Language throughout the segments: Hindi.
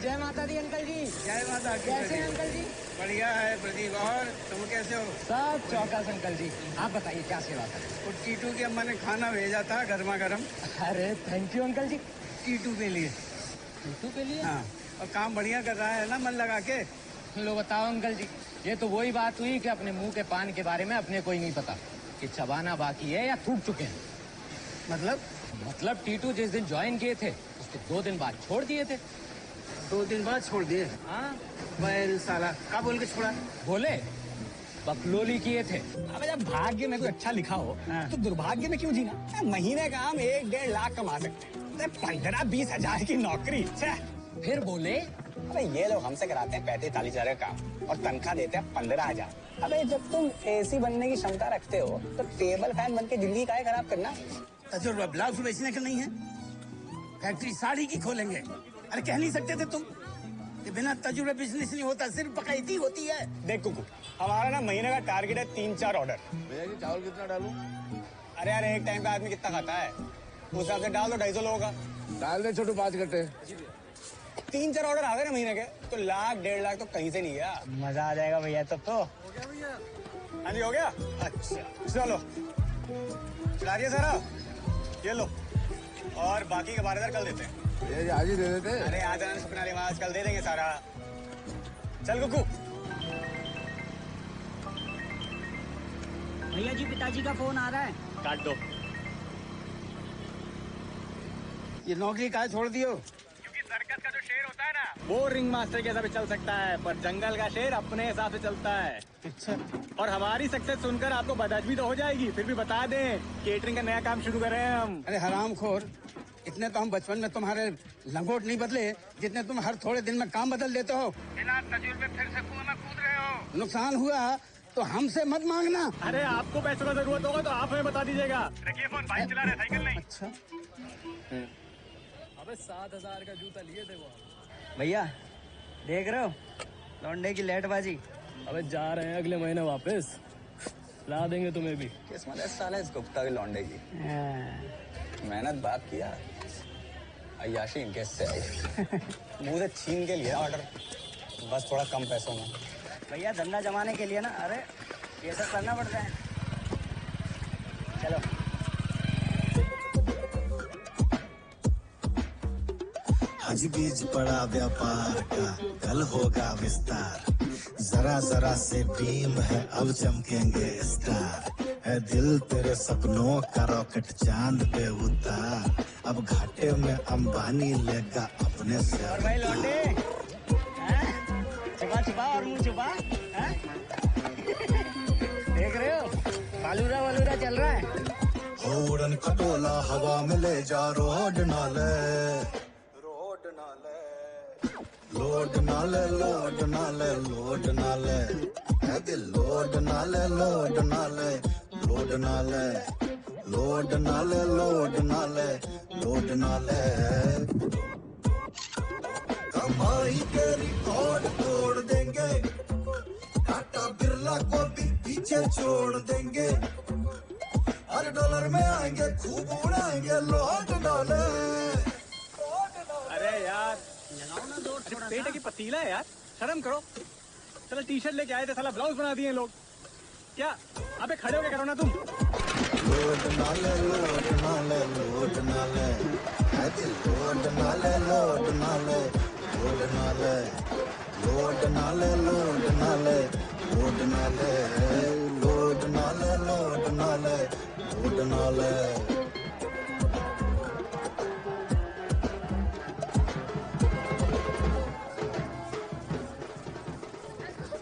जय माता दी अंकल जी। जय माता। कैसे हैं अंकल जी? बढ़िया है प्रदीप। और तुम कैसे हो? सब चौकस अंकल जी। आप बताइए क्या सेवा करें? तो टीटू की अम्मा ने खाना भेजा था गर्मा गर्म। अरे थैंक यू अंकल जी। टीटू के लिए। टीटू के लिए? हाँ, और काम बढ़िया कर रहा है ना मन लगा के। लो बताओ अंकल जी, ये तो वही बात हुई कि अपने मुंह के पान के बारे में अपने को ही नहीं पता कि चबाना बाकी है या थूक चुके हैं। मतलब टीटू जिस दिन ज्वाइन किए थे उसके 2 दिन बाद छोड़ दिए थे। 2 दिन बाद छोड़ दिए? हाँ। बैल साला क्या बोल के छोड़ा? बोले बकलोली किए थे। अब जब भाग्य में कोई अच्छा लिखा हो तो दुर्भाग्य में क्यों जीना? महीने का हम 1-1.5 लाख कमा सकते हैं, 15-20 हजार की नौकरी। फिर बोले अबे ये लोग हमसे कराते हैं 35-40 हजार का काम और तनख्वाह देते हैं 15,000। अबे जब तुम एसी बनने की क्षमता रखते हो तो टेबल फैन बन के जिंदगी काहे खराब करना? तजुर्बा ब्लाउज बेचने का नहीं है, फैक्ट्री साड़ी की खोलेंगे। अरे कह नहीं सकते थे तुम कि बिना तजुर्बे बिजनेस नहीं होता, सिर्फ बकैती होती है। देख कुकू, हमारा ना महीने का टारगेट है 3-4 ऑर्डर। भैया जी चावल कितना डालूं? अरे यार एक टाइम का आदमी कितना खाता है उस हिसाब से डाल दो 250 लोगों का। डाल दे छोटू 5 कट्टे। 3-4 ऑर्डर आ गए ना महीने के तो 1-1.5 लाख तो कहीं से नहीं गया। मजा आ जाएगा भैया तब तो। हो गया भैया? हाँ जी हो गया। अच्छा चलो चला दिया सारा, ये लो। और बाकी के 12,000 कल देते हैं। भैया जी आज ही दे देते। अरे आज आना सपना लिबास कल दे देंगे सारा। चल कुकू। भैया जी पिताजी का फोन आ रहा है। काट दो। ये नौकरी काहे छोड़ दियो? क्योंकि सर्कस का जो शेर होता है ना वो रिंग मास्टर के हिसाब से चल सकता है, पर जंगल का शेर अपने हिसाब से चलता है। अच्छा। और हमारी सक्सेस सुनकर आपको बधाई तो हो जाएगी, फिर भी बता दें केटरिंग का नया काम शुरू कर रहे हैं हम। अरे हरामखोर, इतने तो हम बचपन में तुम्हारे लंगोट नहीं बदले जितने तुम हर थोड़े दिन में काम बदल देते हो। बिना तजुर्बे फिर से कुएं में कूद रहे हो। नुकसान हुआ तो हमसे मत मांगना। अरे आपको पैसों का जरूरत होगा तो आप हमें बता दीजिएगा। रखिए फोन, बाइक चला रहे साइकिल नहीं। अच्छा। अबे 7,000 का जूता लिए थे वो। भैया देख रहे हो लौंडे की लेटबाजी। अबे जा रहे हैं अगले महीने वापस, ला देंगे तुम्हें भी। किस्मत है साला इस गुप्ता के लौंडे की। मेहनत बाप किया, अय्याशी इनके से आई। मुंह से छीन के लिया ऑर्डर, बस थोड़ा कम पैसों में। भैया धंधा जमाने के लिए ना, अरे ये सब करना पड़ता है। चलो आज बीज पड़ा व्यापार का, कल होगा विस्तार। जरा जरा से टीम है अब चमकेंगे स्टार। है दिल तेरे सपनों का रॉकेट चांद पे उतार। अब घाटे में अंबानी लेगा अपने से। और भाई लौंडे छुपा छुपा और मुंह छुपा। देख रहे हो फालूरा वालूरा चल रहा है। उड़न खटोला हवा में ले जा, रोड नाले लोड नाले लोड नाले लोड नाले है दिल। लोड नाले लोड नाले लोड नाले लोड नाले लोड नाले लोड नाले। कमाई के रिकॉर्ड तोड़ देंगे, टाटा बिरला को भी पीछे छोड़ देंगे। हर डॉलर में आएंगे खूब उड़ाएंगे लोड नाले। अरे यार लगाओ ना दो, पेट की पतीला है यार, शर्म करो। चलो टी शर्ट लेके आए थे, साला ब्लाउज बना दिए लोग। क्या अबे खड़े होके करो ना तुम। लोड नाले लोड नाले लोड नाले है दिल। लोड नाले लोड नाले लोड नाले लोड नाले लोड नाले लोड नाले लोड नाले लोड नाले लोड नाले।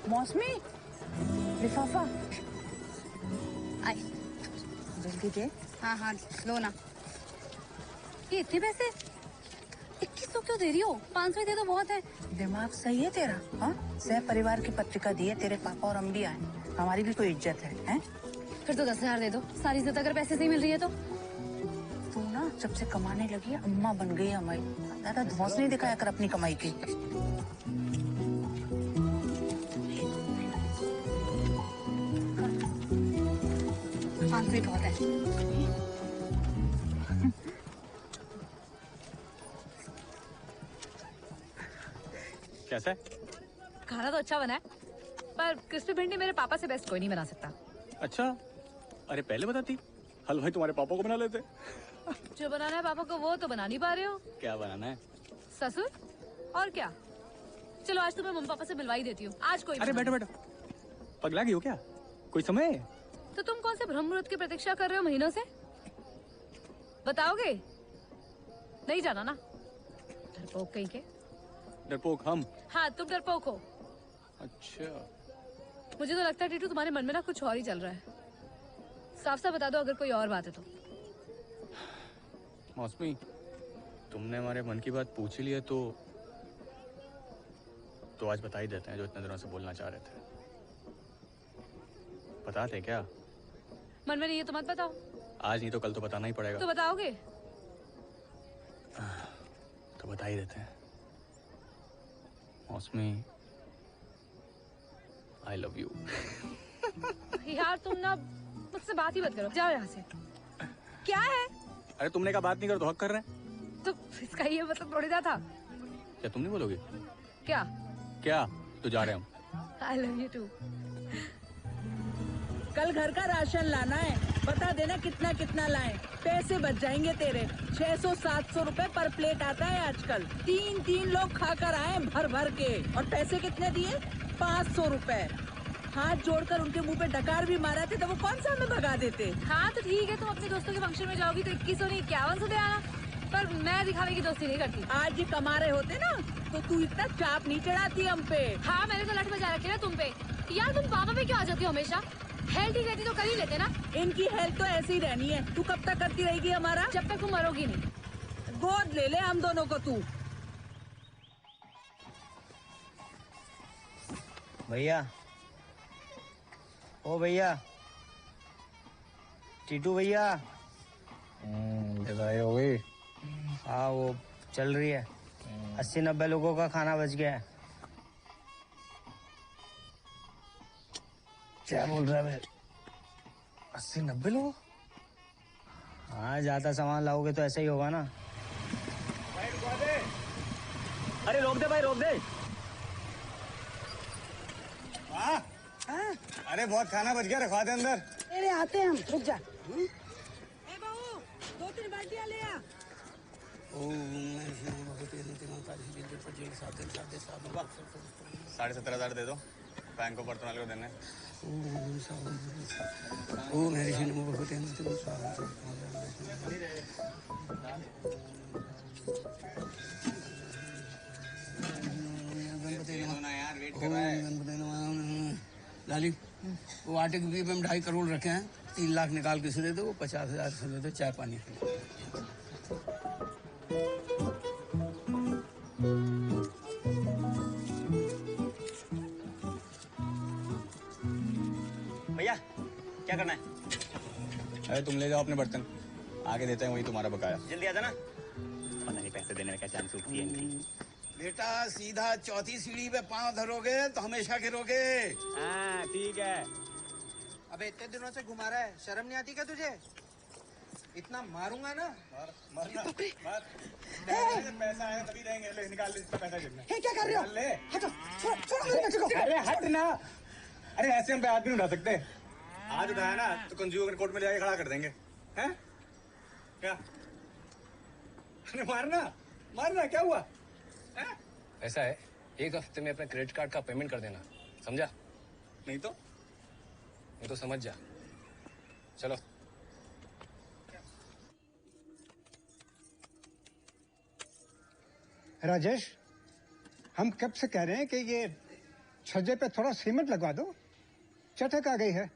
मौसमी लिफाफा आई जल्दी दे। हाँ हाँ लो ना। ये इतने पैसे 2100 क्यों दे रही हो? 500 दे दो बहुत है। दिमाग सही है तेरा? हाँ सह परिवार की पत्रिका दी है, तेरे पापा और हम भी आए, हमारी भी कोई इज्जत है? फिर तो 10,000 दे दो, सारी इज्जत अगर पैसे से ही मिल रही है तो। तू ना जब से कमाने लगी है अम्मा बन गई है हमारी। ज्यादा धौंस नहीं दिखाया कर अपनी कमाई की। 500 बहुत है। कैसा है? खाना तो अच्छा बना है, पर क्रिस्पी भिंडी मेरे पापा से बेस्ट कोई नहीं बना सकता। अच्छा, अरे पहले बताती, हलवाई तुम्हारे पापा को बना लेते। जो बनाना है पापा को वो तो बना नहीं पा रहे हो। क्या बनाना है? ससुर और क्या। चलो आज तुम्हें मम्मी पापा से मिलवा ही देती हूँ। आज कोई अरे बैठो बैठो, पगला गई हो क्या? कोई समय है? तो तुम कौन से ब्रह्म मुहूर्त की प्रतीक्षा कर रहे हो महीनों से? बताओगे? नहीं जाना ना? डरपोक कहीं के। डरपोक हम? हाँ तुम डरपोक हो। अच्छा, मुझे तो लगता है टीटू तुम्हारे मन में ना कुछ और ही चल रहा है। साफ साफ बता दो अगर कोई और बात है तो। मौसमी, तुमने हमारे मन की बात पूछ ही लिया तो आज बता ही देते हैं जो इतने दिनों से बोलना चाह रहे थे। बताते क्या? मन में नहीं है तो मत बताओ। आज नहीं तो कल तो बताना ही पड़ेगा। तो बताओगे? तो बता ही देते हैं। मौसमी, आई लव यू। यार तुम ना मुझसे बात ही मत करो, जाओ यहाँ से। क्या है? अरे तुमने कहा बात नहीं करो तो हक कर रहे हैं। तो इसका ये मतलब थोड़ी ना था। क्या तुम नहीं बोलोगे? क्या? क्या? तो जा रहे हम। I love you too. कल घर का राशन लाना है, बता देना कितना कितना लाएं। पैसे बच जाएंगे तेरे। 600-700 रुपए पर प्लेट आता है आजकल। 3 लोग खाकर आए भर भर के। और पैसे कितने दिए? 500 रुपए। हाथ जोड़कर उनके मुंह पे डकार भी मारा थे तो वो कौन सा हमें भगा देते। हाँ तो ठीक है, तुम अपने दोस्तों के फंक्शन में जाओगी तो 2100 नहीं 5100 दे आना। पर मैं दिखावे की दोस्ती नहीं करती। आज ये कमा रहे होते ना तो तू इतना चाप नहीं चढ़ाती हम पे। हाँ मैंने तो लठ बजा रखी है तुम पे। यार तुम पापा पे क्यों आ जाती हो हमेशा? हेल्थ ही रहती तो कर ही लेते ना। इनकी हेल्थ तो ऐसी ही रहनी है। तू कब तक करती रहेगी हमारा? जब तक तुम मरोगी नहीं। गोद ले ले हम दोनों को तू। भैया, ओ भैया, टीटू भैया। जगह हो गई। हाँ वो चल रही है। 80-90 लोगों का खाना बच गया है। क्या बोल रहा है? 80-90 लोग? हाँ ज्यादा सामान लाओगे तो ऐसा ही होगा ना। अरे रोक दे भाई, रोक दे। अरे बहुत खाना बच गया, रखवा दे अंदर। अरे आते हैं हम, रुक जा। बहू 2-3 बाल्टियां ले आ। 17,500 दे दो, बैंक को बर्तन वाले को देने। लाली, वो आटे के डिब्बे में 2.5 करोड़ रखे हैं। 3 लाख निकाल के दे दो, वो 50,000 से दे दो चाय पानी के लिए। भैया क्या करना है? अरे तुम ले जाओ अपने बर्तन, आगे देते हैं वही तुम्हारा बकाया। जल्दी आ जाना। पता नहीं पैसे देने में क्या चांस उठती है इनकी। बेटा सीधा चौथी सीढ़ी पे पांव धरोगे तो हमेशा गिरोगे। हाँ ठीक है। अबे इतने दिनों से घुमा रहा है, शर्म नहीं आती क्या तुझे? इतना मारूंगा ना। पैसा है तभी देंगे। ले निकाल ले, पैसा जेब में। क्या कर रहे हो? ले। छोड़ो। अरे हट ना। अरे ऐसे हम पे हाथ भी नहीं उठा सकते। आज उठाया ना तो कंज्यूमर कोर्ट में जाके खड़ा कर देंगे। हैं? क्या? अरे मारना मारना, क्या हुआ? ऐसा है, 1 हफ्ते में अपने क्रेडिट कार्ड का पेमेंट कर देना, समझा? नहीं तो समझ जा। चलो। राजेश, हम कब से कह रहे हैं कि ये छज्जे पे थोड़ा सीमेंट लगवा दो, चटक आ गई है।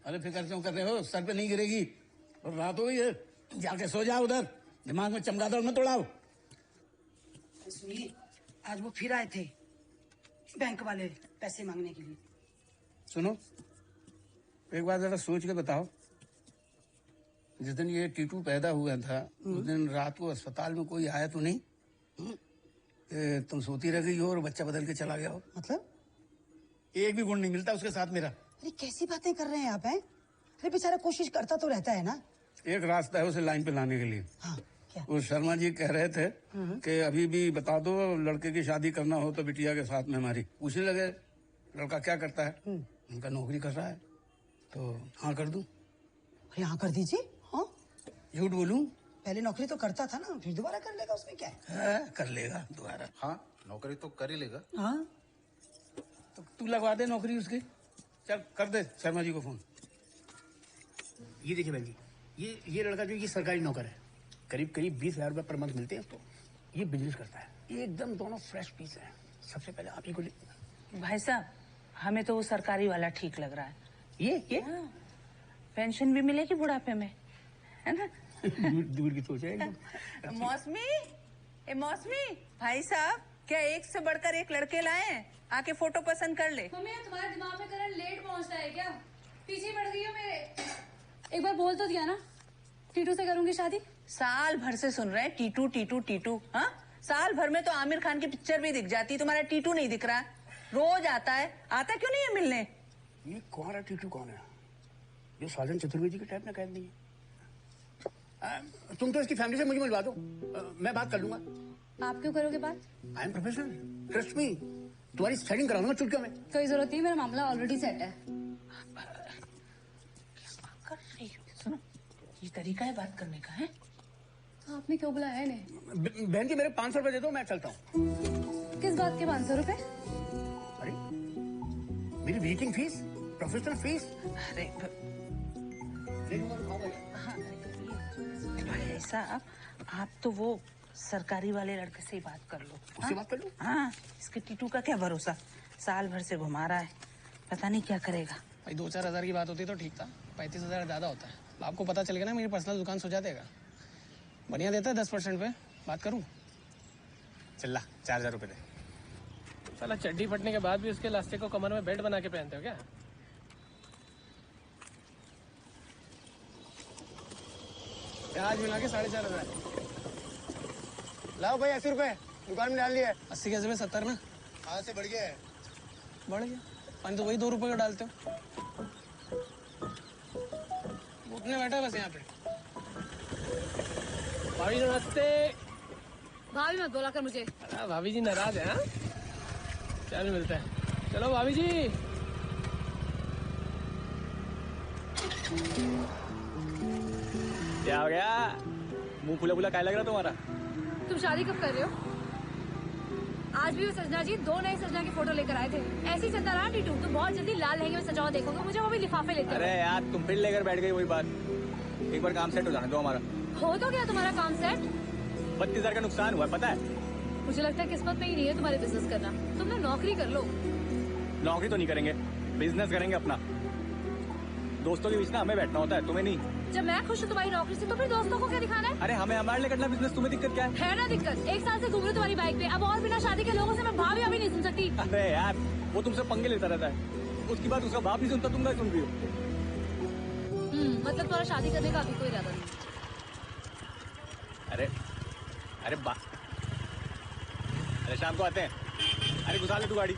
अरे फिक्र क्यों कर रहे हो? सर पे नहीं गिरेगी। और रात हो गई है, जाके सो जाओ उधर। दिमाग में चमगादड़ में तोड़ाओ। सुनिए, आज वो फिर आए थे बैंक वाले पैसे मांगने के लिए। सुनो, एक बार जरा सोच के बताओ, जिस दिन ये टीटू पैदा हुआ था उस दिन रात को अस्पताल में कोई आया तो नहीं? तुम सोती रह गई हो और बच्चा बदल के चला गया हो। मतलब? एक भी गुण नहीं मिलता उसके साथ मेरा। अरे कैसी बातें कर रहे हैं आप हैं? अरे बेचारा कोशिश करता तो रहता है ना। एक रास्ता है उसे लाइन पे लाने के लिए। हाँ वो शर्मा जी कह रहे थे कि अभी भी बता दो, लड़के की शादी करना हो तो बिटिया के साथ में हमारी। पूछने लगे लड़का क्या करता है, उनका नौकरी कर रहा है, तो हाँ कर दूं। अरे हाँ कर दीजिए। हाँ झूठ बोलूं? पहले नौकरी तो करता था ना, फिर दोबारा कर लेगा, उसमें क्या है? कर लेगा दोबारा। हाँ नौकरी तो कर ही लेगा। हाँ तो तू लगवा दे नौकरी उसकी। चल कर दे शर्मा जी को फोन। ये देखिए बहन जी, ये लड़का जो ये सरकारी नौकर है, करीब 20,000 रुपए पर मंथ मिलते हैं। तो ये बिजनेस करता है, ये एकदम दोनों फ्रेश पीस है। सबसे पहले आप ही को भाई साहब, हमें तो वो सरकारी वाला ठीक लग रहा है। ये पेंशन भी मिलेगी बुढ़ापे में, है ना? दूर की सोच है एकदम। मौसमी, भाई साहब क्या एक से बढ़कर एक लड़के लाए हैं? आके फोटो पसंद कर ले। मम्मी तुम्हारे दिमाग में करंट लेट पहुंचता है क्या? पीछे पड़ गई हो मेरे। एक बार बोल तो दिया ना, टीटू से करूंगी शादी। साल भर से सुन रहे हैं टीटू टीटू टीटू। हाँ, साल भर में तो आमिर खान की पिक्चर भी दिख जाती, तुम्हारा टीटू नहीं दिख रहा। रोज आता है, आता क्यों नहीं है मिलने? ये कौन है टीटू? कौन है जो साजन चतुर्वेदी के टाइप में कह दी है? तुम तो इसकी फैमिली से मुझे मिलवा दो, मैं बात कर लूंगा। आप क्यों करोगे बात? I am professional, trust me. तुम्हारी सेटिंग करा दूंगा चुटकियों में। कोई जरूरत नहीं, मेरा मामला ऑलरेडी सेट है। सुनो, ये तरीका है बात करने का है? तो आपने क्यों बुलाया इन्हें? बहन जी मेरे 500 रुपए दे दो, मैं चलता हूँ। किस बात के 500 रुपए? अरे मेरी विजिटिंग फीस, प्रोफेशनल फीस। अरे भाई साहब, आप तो वो सरकारी वाले लड़के से ही बात कर लो। उससे बात कर लो? हाँ, इसके टीटू का क्या भरोसा, साल भर से घुमा रहा है, पता नहीं क्या करेगा। भाई 2-4 हज़ार की बात होती तो ठीक था, 35,000 ज्यादा होता है। आपको पता चल गया ना मेरी पर्सनल दुकान सो जातेगा। बढ़िया देता है 10% पे, बात करूँ? चल 4,000 रुपए दे। साला चड्डी फटने के बाद भी उसके इलास्टिक को कमर में बेल्ट बना के पहनते हो क्या? आज मिला के 4,500। लाओ भाई 80 रुपए दुकान में डाल दिया। 80 कैसे में 70 ना? आज से बढ़ गया है। बढ़ गया पानी तो वही 2 रुपए का डालते हो। घुटने बैठा बस यहाँ पे। भाभी नमस्ते। भाभी मत बोला कर मुझे। अरे भाभी जी नाराज है? चल मिलते हैं। चलो भाभी जी। क्या हो गया? मुंह फुला फुला क्या लग रहा तुम्हारा? तुम शादी कब कर रहे हो? आज भी वो सजना जी 2 नए सजना की फोटो लेकर आए थे। ऐसे ही चलता रहा टीटू, तुम बहुत जल्दी लाल लहंगे में सजाओ देखोगे मुझे, वो भी लिफाफे लेते। अरे यार तुम फिर लेकर बैठ गई वही बात। एक बार काम सेट हो जाने दो हमारा। हो तो गया तुम्हारा काम सेट? 32,000 का नुकसान हुआ पता है? मुझे लगता है किस्मत में ही नहीं है तुम्हारे बिजनेस करना। तुम ना नौकरी कर लो। नौकरी तो नहीं करेंगे, बिजनेस करेंगे अपना। दोस्तों के बीच ना हमें बैठना होता है, तुम्हें नहीं। जब मैं खुश हूँ तुम्हारी नौकरी से तो फिर दोस्तों को क्या दिखाना है? अरे हमें हमारे लिए करना बिजनेस, तुम्हें दिक्कत क्या है ना दिक्कत? 1 साल से घूम रही तुम्हारी बाइक पे, अब और बिना शादी के लोगों से मैं भाभी अभी नहीं सुन सकती। अरे यार वो तुमसे पंगे लेता रहता है, उसकी बात उसका बाप नहीं सुनता, तुम क्या सुन रही हो? मतलब तुम्हारा शादी करने का अभी कोई इरादा नहीं? अरे शाम को आते हैं। अरे घुसा ले तू गाड़ी।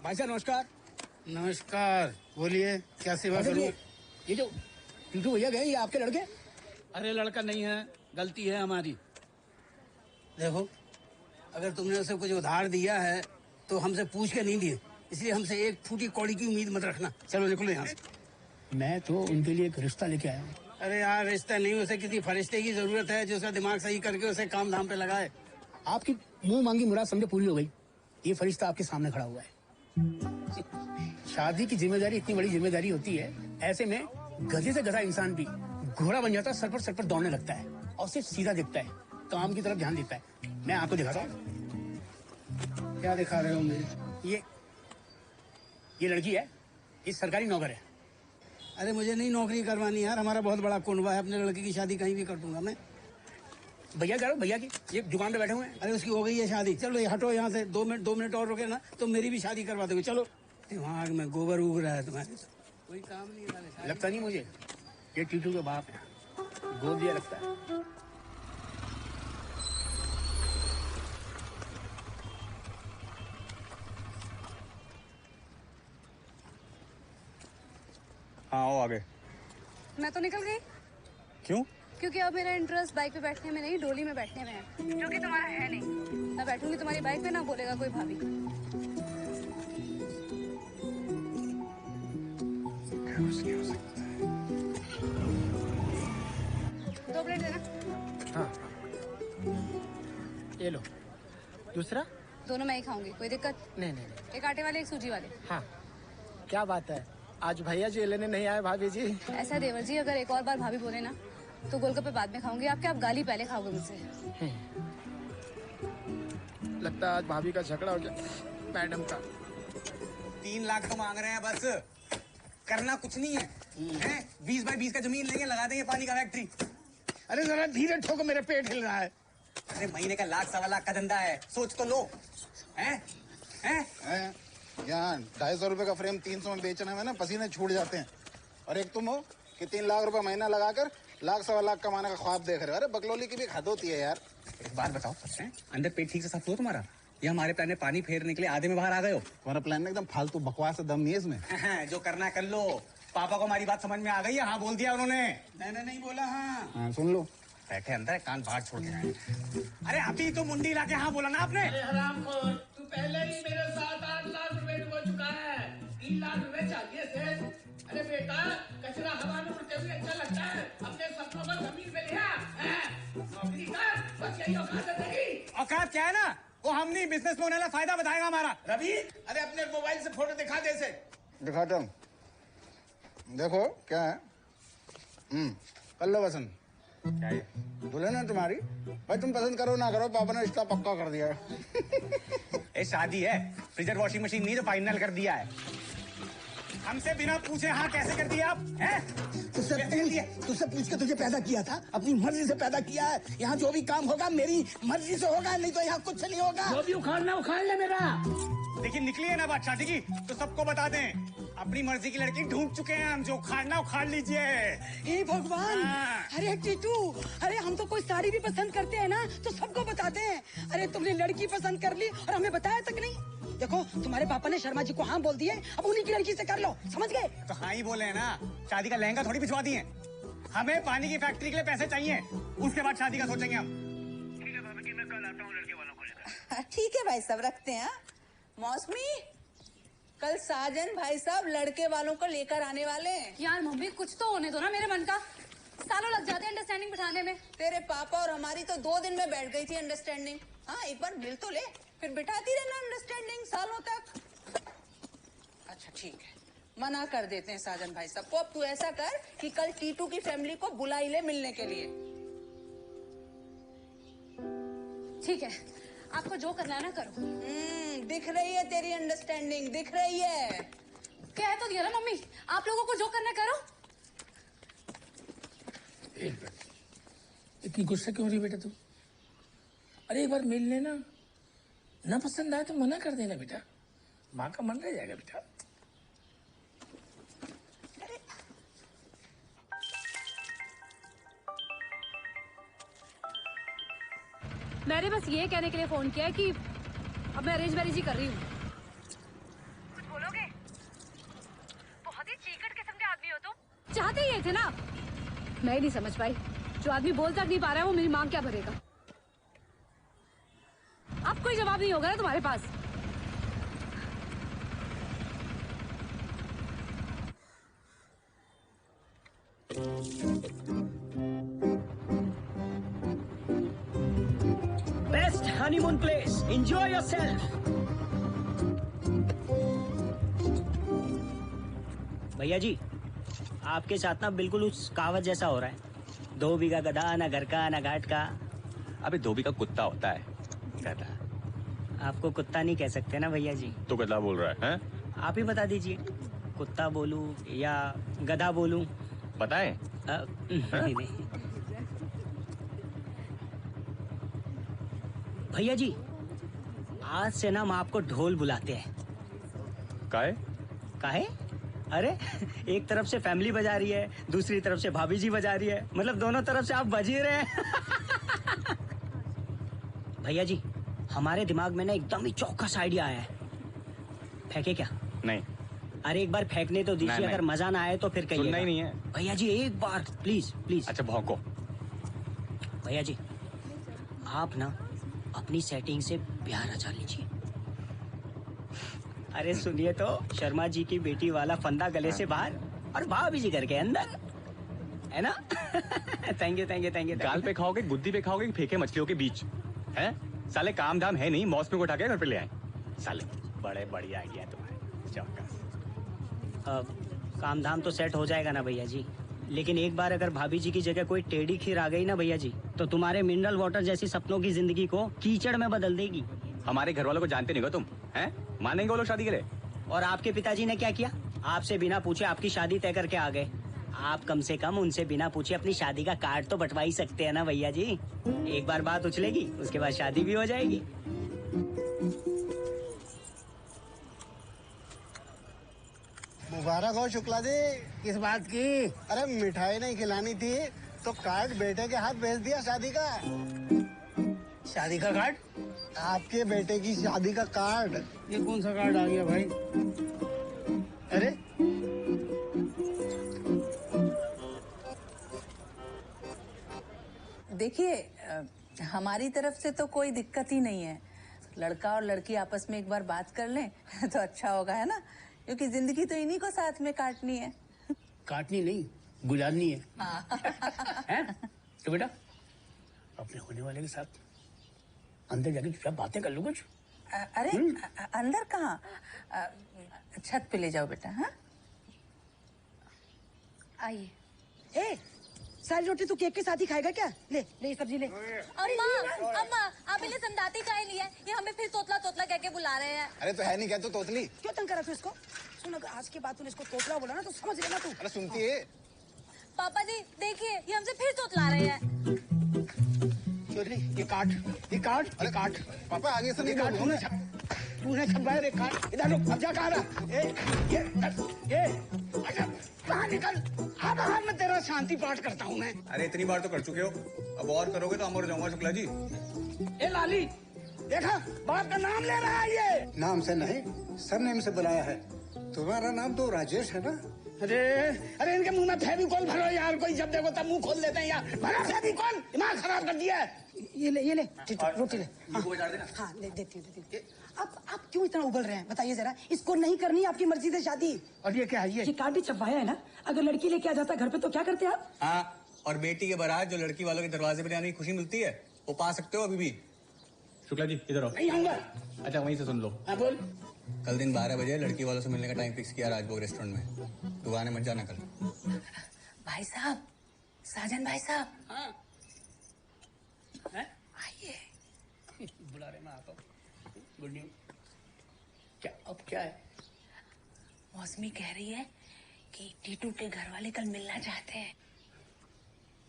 भाई साहब नमस्कार। नमस्कार, बोलिए क्या सेवा करूं? ये जो टीटू भैया गए ये आपके लड़के? अरे लड़का नहीं है, गलती है हमारी। देखो अगर तुमने उसे कुछ उधार दिया है तो हमसे पूछ के नहीं दिए, इसलिए हमसे एक फूटी कौड़ी की उम्मीद मत रखना। चलो निकलो यहाँ से। मैं तो उनके लिए एक रिश्ता लेके आया हूँ। अरे यार रिश्ता नहीं, उसे किसी फरिश्ते की जरूरत है जो उसका दिमाग सही करके उसे काम धाम पे लगाए। आपकी मुंह मांगी मुराद समझो पूरी हो गई। ये फरिश्ता आपके सामने खड़ा हुआ है। शादी की जिम्मेदारी इतनी बड़ी जिम्मेदारी होती है, ऐसे में गधे से गधा इंसान भी घोड़ा बन जाता है, सर पर दौड़ने लगता है और सिर्फ सीधा दिखता है, काम की तरफ ध्यान देता है। मैं आपको दिखाता हूँ। क्या दिखा रहे हो मुझे? ये लड़की है, ये सरकारी नौकर है। अरे मुझे नहीं नौकरी करवानी यार, हमारा बहुत बड़ा कुनबा है, अपने लड़के की शादी कहीं भी कर दूंगा मैं। भैया कह रहा हूँ, भैया की ये दुकान पे बैठे हुए हैं। अरे उसकी हो गई है शादी, चलो ये हटो यहाँ से, 2 मिनट और रुके ना तो मेरी भी शादी करवा दोगे। चलो। दिमाग में गोबर उग रहा है तुम्हारे, कोई काम नहीं है। लगता नहीं मुझे ये टीटू के बाप है, गोद दिया लगता है। हाँ आओ आगे। मैं तो निकल गई। क्यों? क्योंकि अब मेरा इंटरेस्ट बाइक पे बैठने में नहीं, डोली में बैठने में है, जो कि तुम्हारा है नहीं। मैं बैठूंगी तुम्हारी बाइक पे, ना बोलेगा कोई भाभी। हो सकता है। 2 प्लेट देना। हाँ ये लो। दूसरा? दोनों मैं ही खाऊंगी, कोई दिक्कत? नहीं नहीं। एक आटे वाले, एक सूजी वाले। हाँ क्या बात है, आज भैया जी लेने नहीं आए भाभी जी? ऐसा देवर जी, अगर एक और बार भाभी बोले ना तो गोलगप्पे बाद में खाऊंगी। आप गाली पहले खाओगे मुझसे। लगता है आज भाभी का झगड़ा हो गया मैडम का। 3 लाख तो मांग रहे हैं, बस करना कुछ नहीं है, हैं? 20 बाई 20 का जमीन लेंगे, लगा देंगे पानी का फैक्ट्री। अरे जरा धीरे ठोको, मेरे पेट हिल रहा है। अरे महीने का 1 लाख 1.25 लाख का धंधा है, सोच तो लो। हैं? यहाँ 250 रुपए का फ्रेम 300 में बेचने में ना पसीने छूट जाते हैं, और एक तुम हो कि 3 लाख रुपए महीना लगाकर 1 लाख 1.25 लाख कमाने का ख्वाब देख रहे हो। अरे बकलोली की भी हद होती है यार। एक बात बताओ, अंदर पेट ठीक से साफ हुआ तुम्हारा? ये हमारे प्लान में पानी फेरने के लिए आधे में बाहर आ गए हो? तुम्हारा प्लान में एकदम फालतू बकवास है, दम नहीं है इसमें। जो करना है कर लो। पापा को हमारी बात समझ में आ गई है? हाँ बोल दिया उन्होंने? मैंने नहीं बोला। हाँ सुन लो। बैठे अंदर, कान बाहर छोड़ के जाए। अरे अभी तो मुंडी लाके हाँ बोला ना आपने। अरे हरामखोर, तू पहले ही मेरे साथ 8 लाख रुपए डुबो चुका है, 3 लाख रुपए चाहिए थे। अरे बेटा, कचरा हवा में उड़ते हुए अच्छा लगता है, अपने सपनों को जमीन पे लिया नौकरी कर, बस यही औकात है तेरी। औकात क्या है ना, वो हम नहीं, बिजनेस में होने वाला फायदा बताएगा हमारा। रवि, अरे अपने मोबाइल से फोटो दिखा दे से। दिखाता हूँ, देखो क्या है। कर लो पसंद। क्या है? दुल्हन है तुम्हारी, भाई तुम पसंद करो ना करो, पापा ने रिश्ता पक्का कर दिया है। शादी है, फ्रीजर वॉशिंग मशीन नहीं तो फाइनल कर दिया है। हमसे बिना पूछे हाँ कैसे कर दिया आप? तुझसे पूछ के तुझे पैदा किया था, अपनी मर्जी से पैदा किया है। यहाँ जो भी काम होगा मेरी मर्जी से होगा, नहीं तो यहाँ कुछ नहीं होगा। जो भी उखाड़ना उखाड़ ले मेरा। देखिए निकली है ना बात शादी की, तो सबको बता दें, अपनी मर्जी की लड़की ढूंढ चुके हैं हम, जो उखाड़ना उखाड़ लीजिए। हे भगवान, अरे टीटू, अरे हम तो कोई साड़ी भी पसंद करते हैं ना तो सबको बताते हैं। अरे तुमने लड़की पसंद कर ली और हमें बताया तक नहीं। देखो तुम्हारे पापा ने शर्मा जी को हाँ बोल दिए, अब उन्हीं की लड़की से कर लो, समझ गए? तो हाँ ही बोले हैं ना, शादी का लहंगा थोड़ी भिजवा दिए। हमें पानी की फैक्ट्री के लिए पैसे चाहिए, उसके बाद शादी का सोचेंगे हम। ठीक है बाबा जी, मैं कल आता हूँ लड़के वालों को लेकर। ठीक है भाई, सब रखते हैं। मौसमी, कल साजन भाई साहब लड़के वालों को लेकर आने वाले हैं। यार मम्मी, कुछ तो होने दो ना मेरे मन का। सालों लग जाते हैं अंडरस्टैंडिंग बिठाने में। तेरे पापा और हमारी तो 2 दिन में बैठ गई थी अंडरस्टैंडिंग। हाँ, एक बार मिल तो ले, फिर बिठाती रहना अंडरस्टैंडिंग सालों तक। अच्छा ठीक है, मना कर देते हैं साजन भाई साहब को। अब तू ऐसा कर कि कल टीटू की फैमिली को बुला ही ले मिलने के लिए। ठीक है, आपको जो करना है ना करो। दिख रही है तेरी अंडरस्टैंडिंग, दिख रही है। कह तो दिया ना मम्मी, आप लोगों को जो करना है करो। इतनी गुस्सा क्यों रही बेटा तू? अरे एक बार मिल लेना, ना पसंद आए तो मना कर देना बेटा, माँ का मन रह जाएगा बेटा। मैंने बस ये कहने के लिए फोन किया है कि अब मैं अरेंज मैरिज ही कर रही हूँ। कुछ बोलोगे? बहुत ही चीकट किस्म के आदमी हो तुम। चाहते ही ये थे ना, मैं ही नहीं समझ पाई। जो आदमी बोल तक नहीं पा रहा है वो मेरी मांग क्या भरेगा? अब कोई जवाब नहीं होगा ना तुम्हारे पास। Best honeymoon place, enjoy yourself. भैया जी, आपके साथ ना बिल्कुल उस कहावत जैसा हो रहा है, 2 बीघा गधा, ना घर का ना घाट का। अबे धोबी का कुत्ता होता है, गधा। आपको कुत्ता नहीं कह सकते ना भैया जी। तो गधा बोल रहा है, हैं? आप ही बता दीजिए, कुत्ता बोलूं या गधा बोलूं? बताएं? नहीं नहीं भैया जी, आज से ना हम आपको ढोल बुलाते हैं। काहे? काहे? अरे एक तरफ से फैमिली बजा रही है, दूसरी तरफ से भाभी जी बजा रही है, मतलब दोनों तरफ से आप बज ही रहे हैं। भैया जी, हमारे दिमाग में ना एकदम ही चौकस आइडिया आया है। फेंके क्या? नहीं। अरे एक बार फेंकने तो दीजिए, अगर मजा ना आए तो फिर कहिएगा। सुनना ही नहीं है। भैया जी एक बार प्लीज प्लीज। अच्छा भौंको। भैया जी, आप ना अपनी सेटिंग से प्यार रचा लीजिए। अरे सुनिए तो, शर्मा जी की बेटी वाला फंदा गले से बाहर और भाभी जी घर के अंदर, है ना? Thank you thank you thank you. गाल पे खाओगे, बुद्धि पे खाओगे, फेंके मछलियों के बीच, हैं? साले काम धाम है नहीं, मौसमी को उठा के घर पे ले आए साले। बड़े बढ़िया आइडिया तुम्हारे, चौकस। काम धाम तो सेट हो जाएगा ना भैया जी, लेकिन एक बार अगर भाभी जी की जगह कोई टेढ़ी खीर आ गई ना भैया जी, तो तुम्हारे मिनरल वाटर जैसी सपनों की जिंदगी को कीचड़ में बदल देगी। हमारे घर वालों को जानते नहीं हो तुम, हैं? मानेंगे वो लोग शादी के लिए? और आपके पिताजी ने क्या किया? आपसे बिना पूछे आपकी शादी तय करके आ गए। आप कम से कम उनसे बिना पूछे अपनी शादी का कार्ड तो बंटवा ही सकते हैं ना भैया जी। एक बार बात उछलेगी, उसके बाद शादी भी हो जाएगी। मुबारक हो शुक्ला जी। किस बात की? अरे मिठाई नहीं खिलानी थी तो कार्ड बेटे के हाथ भेज दिया शादी का। शादी का कार्ड? आपके बेटे की शादी का कार्ड। ये कौन सा कार्ड आ गया भाई? अरे देखिए, हमारी तरफ से तो कोई दिक्कत ही नहीं है। लड़का और लड़की आपस में एक बार बात कर लें तो अच्छा होगा, है ना? क्योंकि जिंदगी तो इन्हीं को साथ में काटनी है। काटनी नहीं, गुजारनी है। हाँ। हैं? तो बेटा अपने होने वाले के साथ अंदर जाके चुपचाप बातें कर लो कुछ। अरे अंदर कहाँ? छत पे ले जाओ बेटा। हाँ आइए। ए, सारी रोटी तू केक के साथ ही खाएगा क्या? ले ले ये सब्जी ले। अम्मा अम्मा, आप इन्हें संदाती काहे लिया? ये हमें फिर तोतला तोतला कह के बुला रहे हैं। अरे तो है नहीं क्या तो तोतली? क्यों तंग करा तू इसको? सुन, अगर आज के बाद तूने इसको तोतला बोला ना तो समझ लेना तू। अरे सुनती है? पापा जी देखिए, ये हमसे फिर तोतला रहे हैं। ये काट। पापा आगे से नहीं काट। तूने छपाया रे काट। इधर रुक, अब जा कहाँ रहा? ये अच्छा कहाँ निकल? अब मैं तेरा शांति पाठ करता हूँ मैं। अरे इतनी बार तो कर चुके हो, अब और करोगे तो अमर जाऊंगा शुक्ला जी। ए लाली, देखा बाप का नाम ले रहा है ये। नाम से नहीं, सरनेम से बुलाया है। तुम्हारा नाम तो राजेश है ना? अरे इनके मुंह में फेविकॉल भरो यार, कोई जब देखो तब मुंह खोल देते हैं यार। भरा फेविकॉल, दिमाग खराब कर दिया है। ये ले रोटी ले। हाँ ले देती हूँ। अब आप क्यों इतना उबल रहे हैं बताइए जरा? इसको नहीं करनी आपकी मर्जी से शादी। और ये क्या है? ये कार्ड भी छपवाया है ना? अगर लड़की लेके आ जाता घर पे तो क्या करते आप? हाँ, और बेटी के बारात जो लड़की वालों के दरवाजे पे आने की खुशी मिलती है वो पा सकते हो अभी भी। शुक्ला जी इधर आओ। नहीं आऊंगा। अच्छा वहीं से सुन लो। हाँ बोल। कल दिन 12 बजे लड़की वालों से मिलने का टाइम फिक्स किया राजभोग रेस्टोरेंट में। तू आने मत जाना कल। भाई साहब, साजन भाई साहब। हाँ आइए। बुला रहे, मैं आता हूँ। Good news. क्या अब क्या है? मौसमी कह रही है कि टीटू के घर वाले कल मिलना चाहते हैं।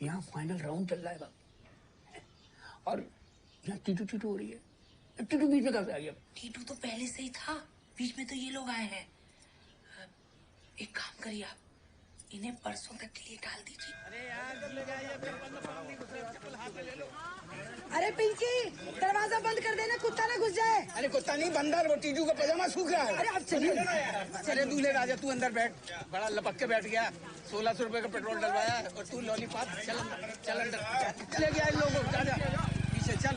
यहाँ फाइनल राउंड चल रहा है बाप, और यहाँ टीटू हो रही है। टीटू बीच में कहाँ से आ गया? टीटू तो पहले से ही था, बीच में तो ये लोग आए हैं। एक काम करिए आप, इन्हें परसों तक के लिए टाल दीजिए। अरे पिंकी, दरवाजा बंद कर देना, कुत्ता ना घुस जाए। अरे कुत्ता नहीं, बंदर। वो टीटू का पजामा सूख रहा है। अरे आप चलिए। अरे दूल्हे राजा तू अंदर बैठ, बड़ा लपक के बैठ गया। 1600 रुपए का पेट्रोल डलवाया और तू लॉलीपॉप। चल अंदर, चले गया इन लोगों। जा पीछे चल।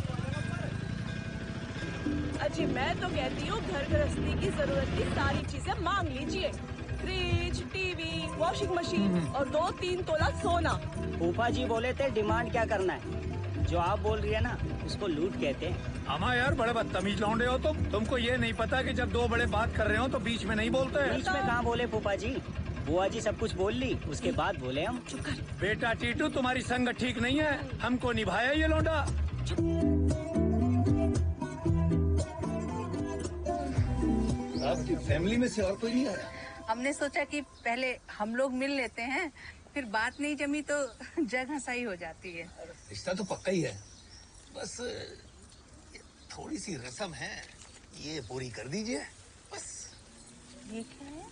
अच्छी, मैं तो कहती हूँ घर गृहस्थी की जरूरत की सारी चीजें मांग लीजिए। फ्रिज, टीवी, वॉशिंग मशीन और 2-3 तोला सोना। फूफा जी बोले थे डिमांड क्या करना है? जो आप बोल रही है ना उसको लूट कहते हैं। अमा यार बड़े बदतमीज लौंडे हो तुमको ये नहीं पता कि जब दो बड़े बात कर रहे हो तो बीच में नहीं बोलते। बीच में कहाँ बोले फूफा जी, बुआ जी सब कुछ बोल ली उसके बाद बोले हम। चुप कर। बेटा टीटू तुम्हारी संगत ठीक नहीं है, हमको निभाया ये लौंडा। आपकी फैमिली में से और कोई नहीं आया? हमने सोचा कि पहले हम लोग मिल लेते हैं, फिर बात नहीं जमी तो जगह सही हो जाती है। रिश्ता तो पक्का ही है, बस थोड़ी सी रस्म है, ये पूरी कर दीजिए बस। ये क्या है?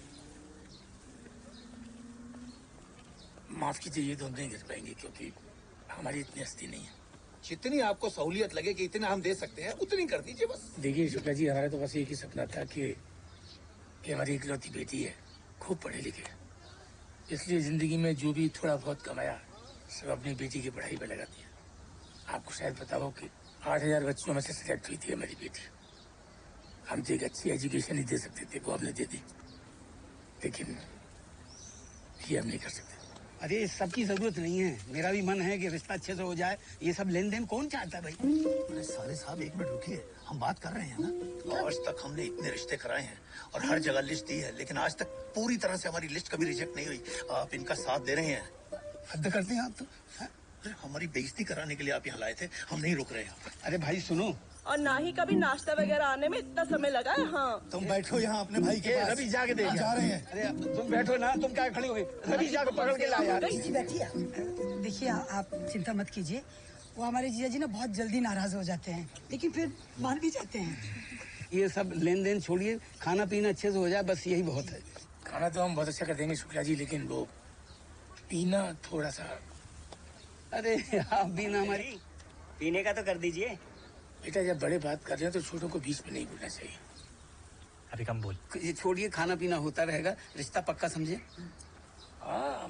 माफ कीजिए, ये तो हम नहीं कर पाएंगे क्योंकि हमारी इतनी हस्ती नहीं है। जितनी आपको सहूलियत लगे कि इतना हम दे सकते हैं उतनी कर दीजिए बस। देखिए शुक्ला जी, हमारा तो बस एक ही सपना था कि हमारी इकलौती बेटी है, खूब पढ़े लिखे, इसलिए जिंदगी में जो भी थोड़ा बहुत कमाया सब अपनी बेटी की पढ़ाई पे लगा दिया। आपको शायद पता हो कि 8,000 बच्चों में से सिलेक्ट हुई थी हमारी बेटी। हम तो एक अच्छी एजुकेशन ही दे सकते थे, वो हमने दे दी, लेकिन ये हम नहीं कर सकते। अरे सबकी जरूरत नहीं है, मेरा भी मन है कि रिश्ता अच्छे से हो जाए। ये सब लेन देन कौन चाहता है भाई? अरे साले साहब एक मिनट रुकिए, हम बात कर रहे हैं ना। आज तक हमने इतने रिश्ते कराए हैं और हर जगह लिस्ट दी है, लेकिन आज तक पूरी तरह से हमारी लिस्ट कभी रिजेक्ट नहीं हुई। आप इनका साथ दे रहे हैं, हद करते हैं आप तो। अरे हमारी बेइज्जती कराने के लिए आप यहाँ लाए थे, हम नहीं रुक रहे हैं। अरे भाई सुनो, और ना ही कभी नाश्ता वगैरह आने में इतना समय लगा है। हाँ तुम बैठो यहाँ अपने भाई के पास। रवि जाके देख, जा रहे हैं। अरे तुम बैठो ना, तुम क्या खड़ी हो गई? रवि जाके पकड़ के ला यार। बैठिए। देखिए आप चिंता मत कीजिए, वो हमारे जीजा जी ना बहुत जल्दी नाराज हो जाते हैं, लेकिन फिर मान भी जाते हैं। ये सब लेन देन छोड़िए, खाना पीना अच्छे से हो जाए, बस यही बहुत है। खाना तो हम बहुत अच्छा कर देंगे शुक्ला जी, लेकिन वो पीना थोड़ा सा। अरे आप भी ना हमारी पीने का तो कर दीजिए। बेटा जब बड़े बात कर रहे हैं तो छोटों को बीच में नहीं बोलना चाहिए। अभी कम बोल। ये छोड़िए, खाना पीना होता रहेगा, रिश्ता पक्का समझे। हाँ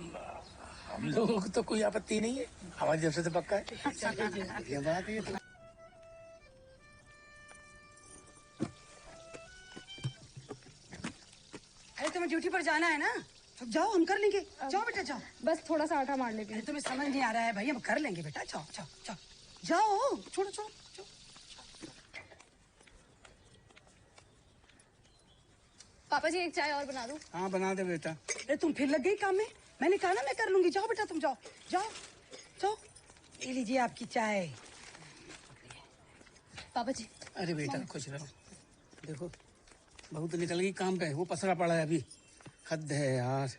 हम लोगों को तो कोई आपत्ति नहीं है, हमारी तरफ से तो पक्का है। ये बात है। अरे तुम्हें ड्यूटी पर जाना है ना, तो जाओ, हम कर लेंगे। जाओ बेटा जाओ। बस थोड़ा सा आटा मार लेती हूँ। तुम्हें समझ नहीं आ रहा है भाई, हम कर लेंगे बेटा। जाओ जाओ जाओ जाओ, छोड़ो छोड़ो। पापा जी एक चाय और बना दूँ? हाँ बना दे बेटा। अरे तुम फिर लग गई काम में, मैंने कहा ना मैं कर लूंगी। जाओ बेटा तुम जाओ जाओ जाओ, ले लीजिए आपकी चाय। पापा जी। अरे बेटा खुश रहो। देखो बहू तो निकल गई काम पे, वो पसरा पड़ा है अभी। हद है यार,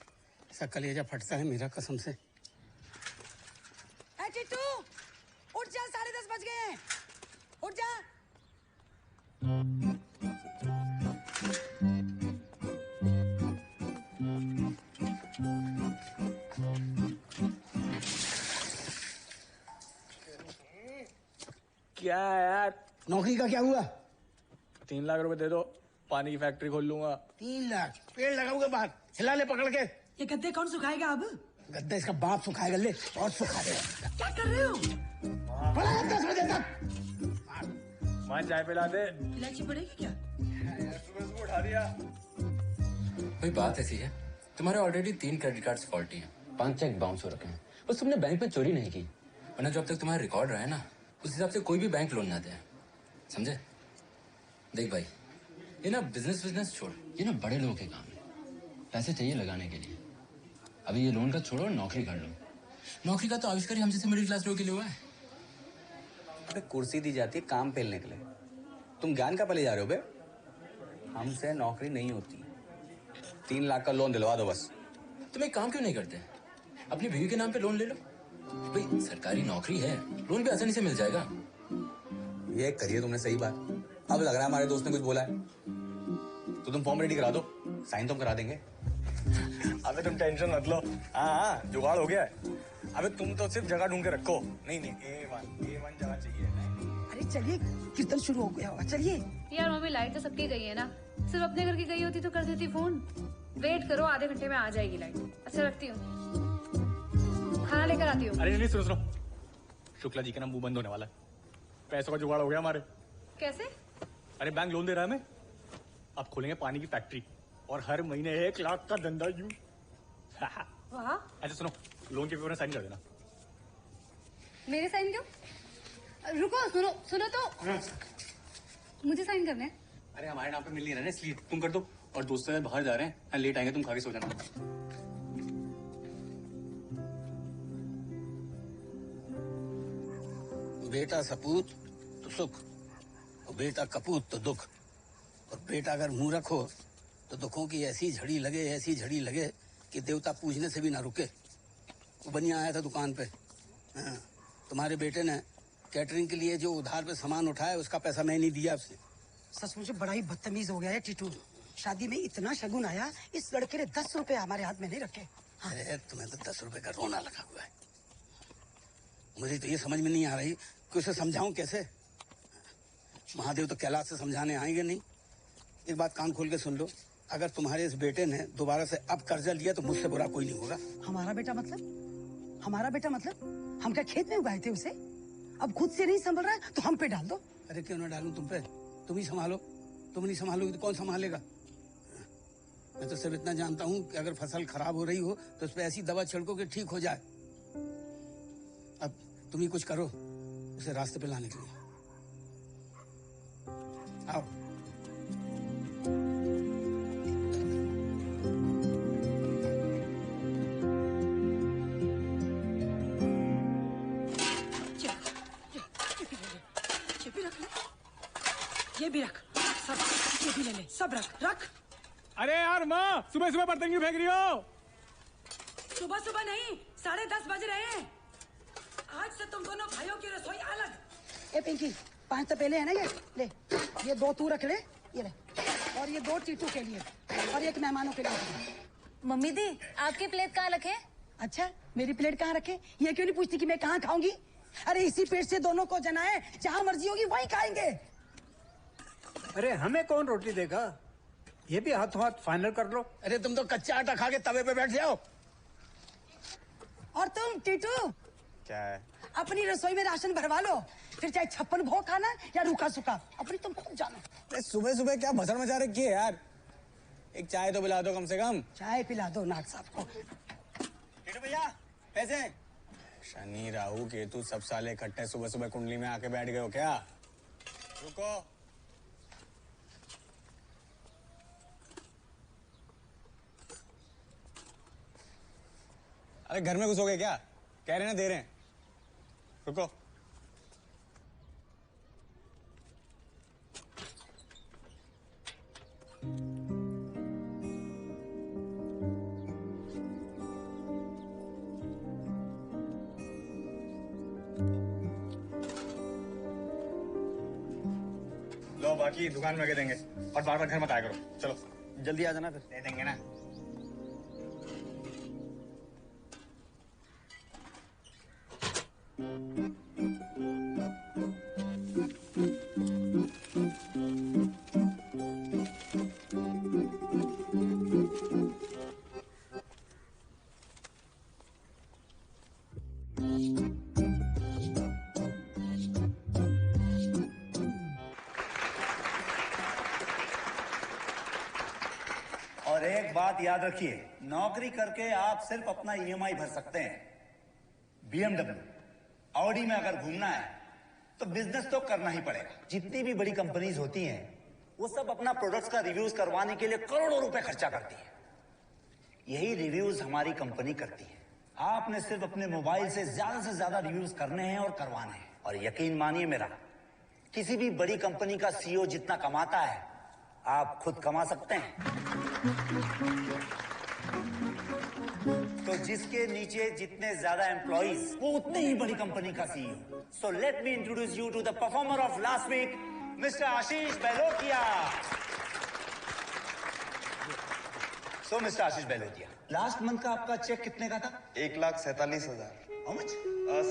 ऐसा कलेजा फटता है मेरा कसम से। टिट्टू उठ जा, 10:30 बज गए हैं, उठ जा। क्या यार, नौकरी का क्या हुआ? 3 लाख रुपए दे दो, पानी की फैक्ट्री खोल लूंगा। 3 लाख? पेड़ लगाऊंगा बाहर, हिला ले पकड़ के। ये गद्दे कौन सुखाएगा अब? गद्दा इसका बाप सुखाएगा, ले और सुखा दे। क्या कर रहे हो? 10 बजे तक। मां चाय पिला दे। इलायची पड़ेगी क्या? सुबह उठा दिया। कोई बात ऐसी है, तुम्हारे ऑलरेडी 3 क्रेडिट कार्ड्स फॉल्टी हैं, 5 चेक बाउंस हो रखे हैं, बस तुमने बैंक में चोरी नहीं की। वरना जो अब तक तुम्हारा रिकॉर्ड रहा है ना, उस हिसाब से कोई भी बैंक लोन ना दे, समझे? देख भाई, ये ना बिजनेस छोड़, ये ना बड़े लोगों के काम है, पैसे चाहिए लगाने के लिए। अभी ये लोन का छोड़ो, नौकरी कर लो। नौकरी का तो आविष्कार ही हम जैसे मिडिल क्लास लोगों के लिए हुआ है। अबे कुर्सी दी जाती है काम पेलने के लिए, तुम ज्ञान का पले जा रहे हो बे? हमसे नौकरी नहीं होती। 3 लाख का लोन दिलवा दो बस। तुम एक काम क्यों नहीं करते, अपनी बीवी के नाम पे लोन ले लो। भाई सरकारी नौकरी है, लोन भी आसानी से मिल जाएगा। ये करिए तुमने सही बात। अब लग रहा है हमारे दोस्त ने कुछ बोला है, तो तुम फॉर्म रेडी करा दो, साइन तो हम करा देंगे। अबे तुम टेंशन मत लो, हाँ जुगाड़ हो गया है। अबे तुम तो सिर्फ जगह ढूंढ के रखो। नहीं A1 जगह चाहिए। अरे चलिए, कीर्तन शुरू हो गया होगा, चलिए। यार मम्मी, लाइट तो सबकी गई है ना, सिर्फ अपने घर की गई होती तो कर देती फोन। वेट करो, आधे घंटे में आ जाएगी लाइट। अच्छा रखती हूँ, खाना लेकर आती हूँ। अरे नहीं, सुनो, शुक्ला जी का ना मुंह बंद होने वाला है। पैसों का जुगाड़ हो गया हमारे। कैसे? अरे बैंक लोन दे रहा है हमें, अब खोलेंगे पानी की फैक्ट्री और हर महीने 1 लाख का धंधा। यूं वाह। अच्छा सुनो, लोन के पेपर में साइन कर देना। मेरे साइन क्यों? रुको, सुनो सुनो तो, मुझे साइन करना है। अरे हमारे नाम पे मिल नहीं रहा ना, इसलिए तुम कर दो। और दोस्त यार बाहर जा रहे हैं, लेट आएंगे, तुम खा के सो जाना। बेटा सपूत तो सुख, और बेटा कपूत तो दुख। और बेटा अगर मुंह रखो तो दुखों की ऐसी झड़ी लगे, ऐसी झड़ी लगे कि देवता पूजने से भी ना रुके। वो बनिया आया था दुकान पे, हाँ, तुम्हारे बेटे ने कैटरिंग के लिए जो उधार पे सामान उठाया उसका पैसा मैं नहीं दिया उसने। सच मुझे बड़ा ही बदतमीज हो गया है टीटू। शादी में इतना शगुन आया, इस लड़के ने 10 रुपए हमारे हाथ में नहीं रखे। अरे तुम्हें तो 10 रुपए का रोना लगा हुआ है। मुझे तो ये समझ में नहीं आ रही कि उसे समझाऊं कैसे। महादेव तो कैलाश से समझाने आएंगे नहीं। एक बात कान खोल के सुन लो, अगर तुम्हारे इस बेटे ने दोबारा से अब कर्जा लिया तो मुझसे बुरा कोई नहीं होगा। हमारा बेटा मतलब? हमारा बेटा मतलब? हम क्या खेत में उगाए थे उसे? अब खुद से नहीं संभल रहा है तो हम पे डाल दो। अरे क्यों ना डालूं तुम पे? तुम ही संभालो। तुम नहीं संभालोगे तो कौन संभालेगा? मैं तो सिर्फ इतना जानता हूँ कि अगर फसल खराब हो रही हो तो उस पर ऐसी दवा छिड़को कि ठीक हो जाए। अब तुम ही कुछ करो उसे रास्ते पे लाने के लिए। आओ। ये भी रख, सब ये भी ले ले, सब रख। अरे यार माँ, सुबह सुबह बर्तन क्यों फेंक रही हो? सुबह सुबह नहीं, 10:30 बज रहे हैं। आज से तुम दोनों भाइयों की रसोई अलग। ए पिंकी, 5 तपेले है ना ये, ले। ये 2 तू रख ले, ये ले। और ये 2 टीटू के लिए और 1 मेहमानों के लिए। मम्मी दी, आपकी प्लेट कहाँ रखे? अच्छा, मेरी प्लेट कहाँ रखे? ये क्यों नहीं पूछती कि मैं कहाँ खाऊंगी? अरे इसी पेट से दोनों को जनाए, जहाँ मर्जी होगी वहीं खाएंगे। अरे हमें कौन रोटी देगा? ये भी हाथों हाथ फाइनल कर लो। अरे तुम तो कच्चा आटा खा के तवे पे बैठ जाओ। और तुम टीटू, क्या है? अपनी रसोई में राशन भरवा लो, फिर चाहे 56 भोग खाना या रूखा सूखा, अपनी तुम खुद जानो। अरे सुबह सुबह क्या भसड़ मचा रखी है यार? एक चाय तो पिला दो कम से कम। चाय पिला दो नाट साहब को। टीटू भैया, पैसे। शनि राहु केतु सब साले इकट्ठे सुबह सुबह कुंडली में आके बैठ गए हो क्या? रुको। अरे घर में घुसोगे क्या? कह रहे ना दे रहे हैं। रुको। लो बाकी दुकान में आके देंगे और बार बार घर मत आया करो। चलो जल्दी आ जाना, फिर दे देंगे ना। और एक बात याद रखिए, नौकरी करके आप सिर्फ अपना ईएमआई भर सकते हैं। BMW, ऑडी में अगर घूमना है तो बिजनेस तो करना ही पड़ेगा। जितनी भी बड़ी कंपनीज होती हैं, वो सब अपना प्रोडक्ट्स का रिव्यूज करवाने के लिए करोड़ों रुपए खर्चा करती है। यही रिव्यूज हमारी कंपनी करती है। आपने सिर्फ अपने मोबाइल से ज्यादा रिव्यूज करने हैं और करवाने हैं। और यकीन मानिए मेरा, किसी भी बड़ी कंपनी का सीईओ जितना कमाता है, आप खुद कमा सकते हैं। तो जिसके नीचे जितने ज्यादा एम्प्लॉइज, वो उतने ही बड़ी कंपनी का CEO. So let me introduce you to the performer of last week, mister Ashish Bahlotia. So mister Ashish Bahlotia, last month का आपका चेक कितने का था? 1,47,000। How much?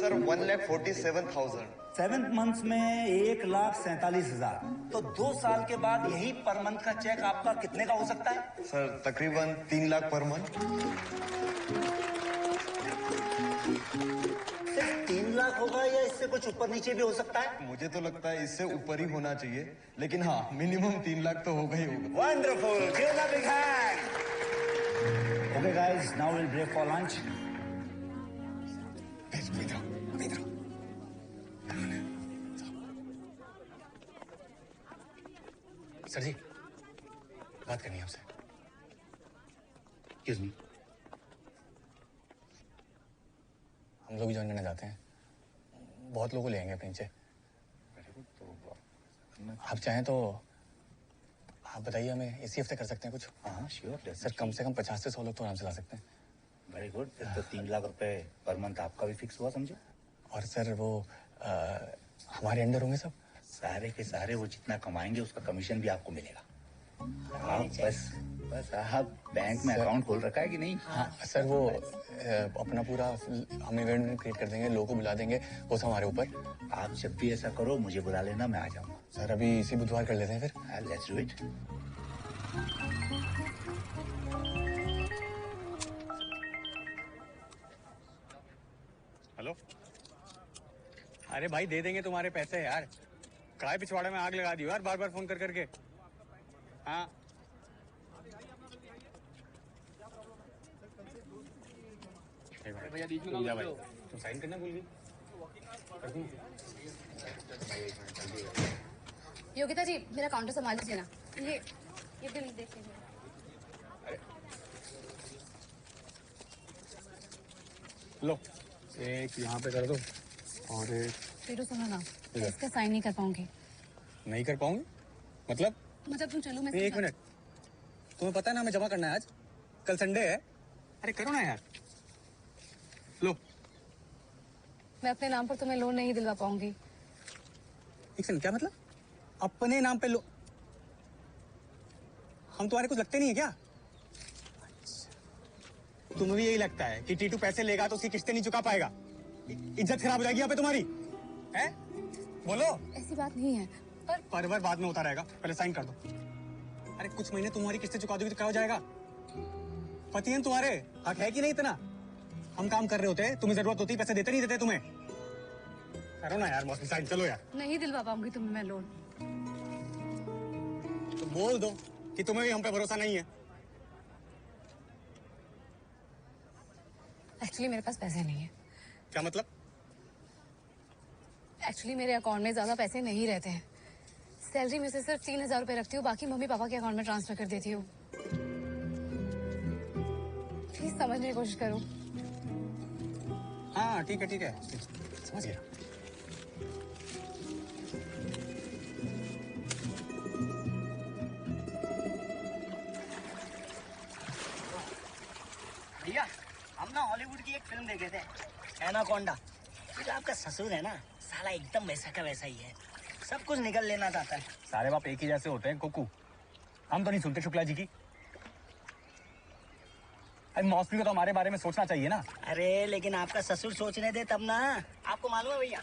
सर 1,47,000। 7 मंथ्स में 1,47,000। तो 2 साल के बाद यही पर मंथ का चेक आपका कितने का हो सकता है? सर तकरीबन 3 लाख पर मंथ। सिर्फ 3 लाख होगा या इससे कुछ ऊपर नीचे भी हो सकता है? मुझे तो लगता है इससे ऊपर ही होना चाहिए, लेकिन हाँ मिनिमम 3 लाख तो होगा ही होगा। Wonderful, give a big hand. Okay guys, now will break for lunch. Sir ji, बात करनी है आपसे। Excuse me. हम लोग भी ज्वाइन करना चाहते हैं। बहुत लोगों को ले आएंगे अपने नीचे। आप चाहें तो आप बताइए, हमें इसी हफ्ते कर सकते हैं कुछ? हाँ श्योर सर, कम से कम 50 से 100 लोग तो आराम से ला सकते हैं। Very good. फिर तो 3 लाख रुपए पर मंथ आपका भी फिक्स हुआ समझो। और सर वो हमारे अंडर होंगे सब? सारे के सारे वो जितना कमाएंगे उसका कमीशन भी आपको मिलेगा। आप बस आप बैंक में अकाउंट खोल रखा है कि नहीं? हाँ सर, वो अपना पूरा हम इवेंट क्रिएट कर देंगे, लोगों को बुला देंगे, वो सब हमारे ऊपर। आप जब भी ऐसा करो मुझे बुला लेना, मैं आ जाऊंगा। सर अभी इसी बुधवार कर लेते हैं फिर। Let's do it. हेलो। अरे भाई दे देंगे तुम्हारे पैसे यार। कढ़ाई पिछवाड़े में आग लगा दी यार, बार बार फोन कर करके। हाँ भैया बीच में भाई, तुम साइन करना भूल गई। योगिता जी, मेरा काउंटर संभाल लीजिए ना। ये बिल देख लीजिए। लो, एक यहाँ पे कर दो और एक टीटू सुनो ना, इसका साइन नहीं कर पाऊंगी। नहीं कर पाऊंगी? मतलब तुम चलो, मैं एक मिनट, तुम्हें पता है ना हमें जमा करना है आज, कल संडे है। अरे करो ना यार। लो। मैं अपने नाम पर तुम्हें लोन नहीं दिलवा पाऊंगी। एक सेकंड, क्या मतलब? अपने नाम पे लो? हम तुम्हारे कुछ लगते नहीं है क्या? तुम्हें भी यही लगता है कि टीटू पैसे लेगा तो उसकी किस्तें नहीं चुका पाएगा? इज्जत खराब हो जाएगी यहाँ पे तुम्हारी, है? बोलो। ऐसी बात नहीं है, पर बाद में होता रहेगा, पहले साइन कर दो। अरे कुछ महीने तुम्हारी किस्तें चुका दोगी तो क्या हो जाएगा? पति हैं तुम्हारे, हक है कि नहीं इतना? हम काम कर रहे होते, तुम्हें जरूरत होती, पैसे देते नहीं देते तुम्हें। करो ना यार मौसमी, साइन चलो यार। नहीं दिलवा पाऊंगी तुम्हें मैं लोन। तो बोल दो कि तुम्हें भी हम पे भरोसा नहीं है। एक्चुअली मेरे पास पैसे नहीं है। क्या मतलब? एक्चुअली मेरे अकाउंट में ज्यादा पैसे नहीं रहते हैं। सैलरी में से सिर्फ 3,000 रुपए रखती हूँ, बाकी मम्मी पापा के अकाउंट में ट्रांसफर कर देती हूँ। प्लीज समझने की कोशिश करो। हाँ ठीक है, समझ गया। भैया, हम ना हॉलीवुड की एक फिल्म देखे थे, एनाकोंडा। ये जो आपका ससुर है ना, साला एकदम वैसा का वैसा ही है, सब कुछ निकल लेना चाहता है। सारे बाप एक ही जैसे होते हैं कुकू। हम तो नहीं सुनते शुक्ला जी की। अरे मौसमी को तो हमारे बारे में सोचना चाहिए ना। अरे लेकिन आपका ससुर सोचने दे तब ना। आपको मालूम है भैया,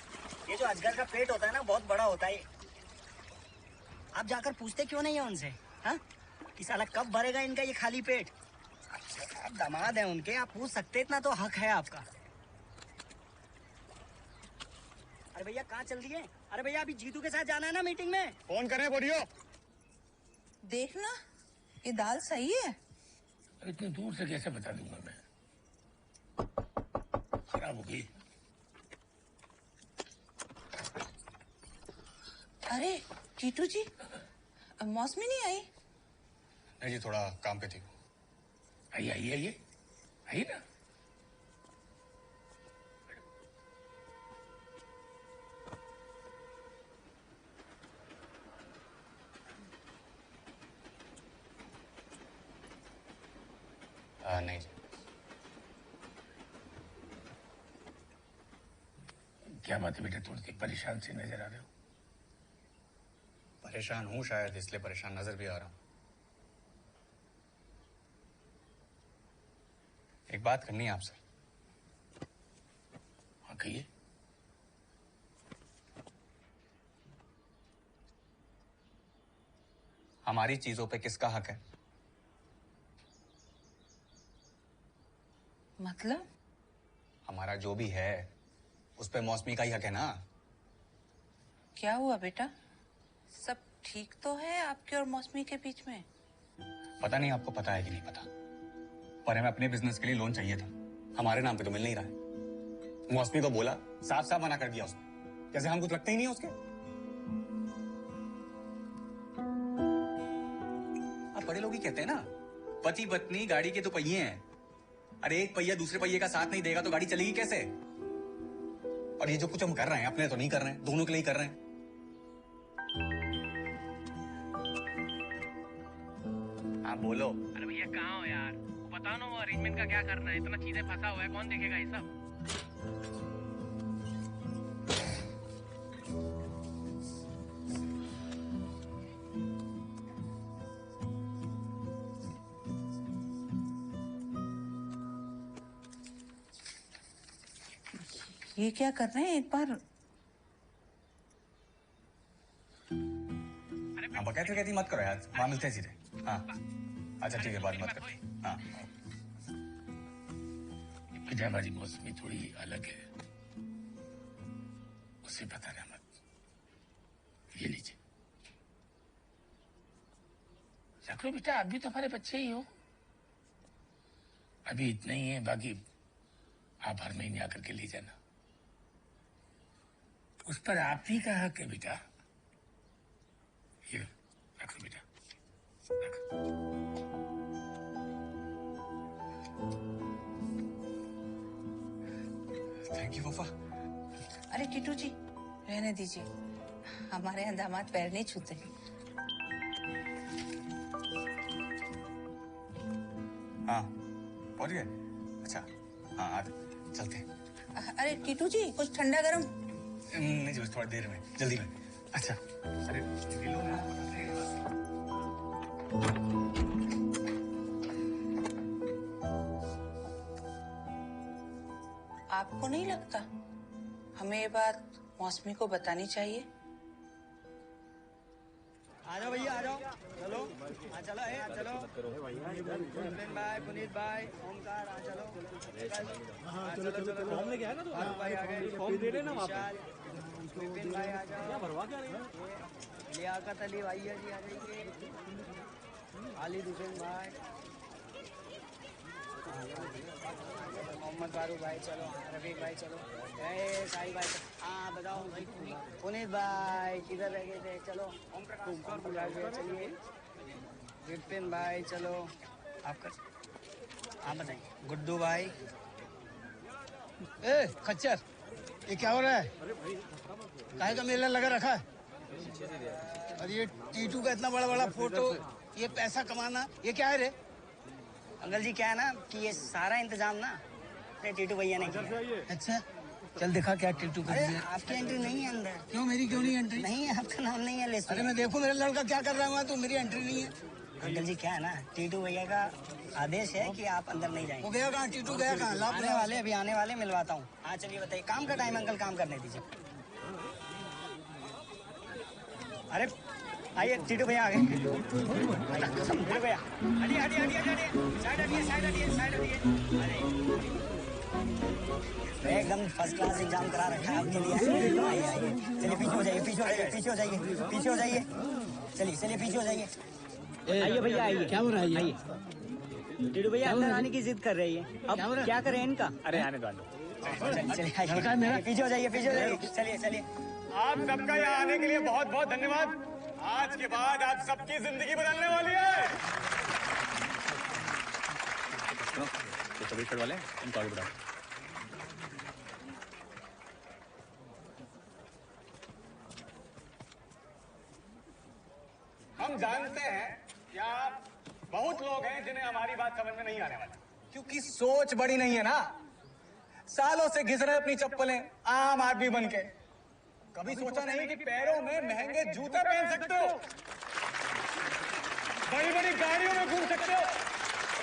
ये जो अजगर का पेट होता है ना, बहुत बड़ा होता है। आप जाकर पूछते क्यों नहीं है उनसे, हाँ, कि साला कब भरेगा इनका ये खाली पेट? आप दामाद हैं उनके, आप पूछ सकते, इतना तो हक है आपका। अरे भैया कहाँ चल रही है? अरे भैया अभी जीतू के साथ जाना है ना मीटिंग में। फोन कर रहे हैं, बोलियो। देखना, ये दाल सही है। इतनी दूर से कैसे बता दूंगा मैं? खराब हो गई। अरे टीटू जी, मौसमी नहीं आई? नहीं जी, थोड़ा काम पे थी। आइए ना। नहीं जी। क्या बात है बेटा, थोड़ी परेशान से नजर आ रहे हो? परेशान हूँ शायद, इसलिए परेशान नजर भी आ रहा हूँ। एक बात करनी है आपसे। हाँ कहिए। हमारी चीजों पे किसका हक है? मतलब? हमारा जो भी है उस पे मौसमी का ही हक है ना। क्या हुआ बेटा, सब ठीक तो है आपके और मौसमी के बीच में? पता नहीं आपको पता है कि नहीं पता, पर हमें अपने बिजनेस के लिए लोन चाहिए था। हमारे नाम पे तो मिल नहीं रहा है। मौसमी को बोला, साफ साफ मना कर दिया उसने। जैसे हम कुछ लगते ही नहीं है उसके। बड़े लोग ही कहते हैं ना, पति पत्नी गाड़ी के तो पहिए हैं। अरे एक पहिया दूसरे पहिए का साथ नहीं देगा तो गाड़ी चलेगी कैसे? और ये जो कुछ हम कर रहे हैं अपने तो नहीं कर रहे हैं, दोनों के लिए कर रहे हैं। हाँ बोलो। अरे भैया कहाँ हो यार? बताओ ना वो अरेंजमेंट का क्या करना है, इतना चीजें फंसा हुआ है, कौन देखेगा ये सब? ये क्या कर रहे हैं एक बार? हाँ बकैती कहती मत करो यार, वहां मिलते हैं सीधे। हाँ अच्छा ठीक है, बात मत करो। हाँ हमारी मौसमी थोड़ी अलग है, उसे बताना मत। ये लीजिए, रख लो बेटा, आप भी तो हमारे बच्चे ही हो। अभी इतना ही है, बाकी आप हर महीने आकर के ले जाना। उस पर आप ही का हक है बेटा। ये रख लो बेटा, रख। थैंक यू पापा। अरे टीटू जी रहने दीजिए, हमारे यहाँ दामाद पैर नहीं छूते। हाँ पहुंच गए? अच्छा हाँ आ चलते हैं। अरे टीटू जी कुछ ठंडा गरम? नहीं जी, थोड़ी देर में, जल्दी में। अच्छा अरे लो ना। आपको नहीं लगता हमें ये बात मौसमी को बतानी चाहिए? आ जाओ भैया, आ जाओ, चलो आ चलो, चलो विपिन भाई, पुनीत भाई, ओमकार, आ चलो। चलो चलो फॉर्म लेके आएगा तो भाई आ गए, फॉर्म दे रहे ना वहाँ पे। विपिन भाई आ जाओ। क्या भरवा क्या रहे हैं? लियाकत अली भैया जी आ जाइए, आली विपिन भाई, मोहम्मद फारूक भाई, चलो रफीक भाई, चलो साहिल भाई, हाँ बताओ पुनीत भाई किधर रह गए थे? चलो चलिए विपिन भाई, चलो आपका, हाँ बताइए गुड्डू भाई। ए खच्चर, ये क्या हो रहा है? काहे का मेला लगा रखा है? और ये टीटू का इतना बड़ा बड़ा फोटो, ये पैसा कमाना, ये क्या है रे? अंकल जी क्या है ना कि ये सारा इंतजाम ना अपने टीटू भैया ने किया। अच्छा चल दिखा क्या टीटू कर दिया। आपकी एंट्री नहीं है अंदर। क्यों मेरी क्यों नहीं एंट्री? नहीं है, आपका नाम नहीं है लिस्ट में। अरे मैं देखूं मेरा लड़का क्या कर रहा है वहाँ, तो मेरी एंट्री नहीं है। अंकल जी क्या है ना, टीटू भैया का आदेश है कि आप अंदर नहीं जाएंगे। वो गया कहाँ? टीटू गया कहाँ? आने वाले, अभी आने वाले, मिलवाता हूँ। हाँ चलिए बताइए, काम का टाइम अंकल, काम करने दीजिए। अरे आइए टीटू भैया आ गए। टीटू भैया हटिए हटिए हटिए हटिए, साइड हटिए साइड हटिए साइड हटिए। एकदम फर्स्ट क्लास एग्जाम करा रखा है आपके लिए। आइए आइए, चलिए पीछे हो जाइए, पीछे हो जाइए, पीछे हो जाइए, पीछे हो जाइए, चलिए चलिए पीछे हो जाइए। आइए भैया आइए। क्या हो रहा है? आइए। टीटू भैया अंदर आने की जिद कर रही है, अब क्या करें इनका? अरे आने दो, चलिए आइए, पीछे हो जाइए, पीछे हो जाइए, चलिए चलिए। आप सबका यहाँ आने के लिए बहुत बहुत धन्यवाद। आज के बाद आप सबकी जिंदगी बदलने वाली है। तो सभी छड़ वाले इनको आगे बढ़ाओ। हम जानते हैं कि आप बहुत लोग हैं जिन्हें हमारी बात समझ में नहीं आने वाली, क्योंकि सोच बड़ी नहीं है ना। सालों से घिस रहे अपनी चप्पलें आम आदमी बन के। कभी सोचा नहीं कि पैरों में महंगे जूते पहन सकते हो, बड़ी बड़ी गाड़ियों में घूम सकते हो।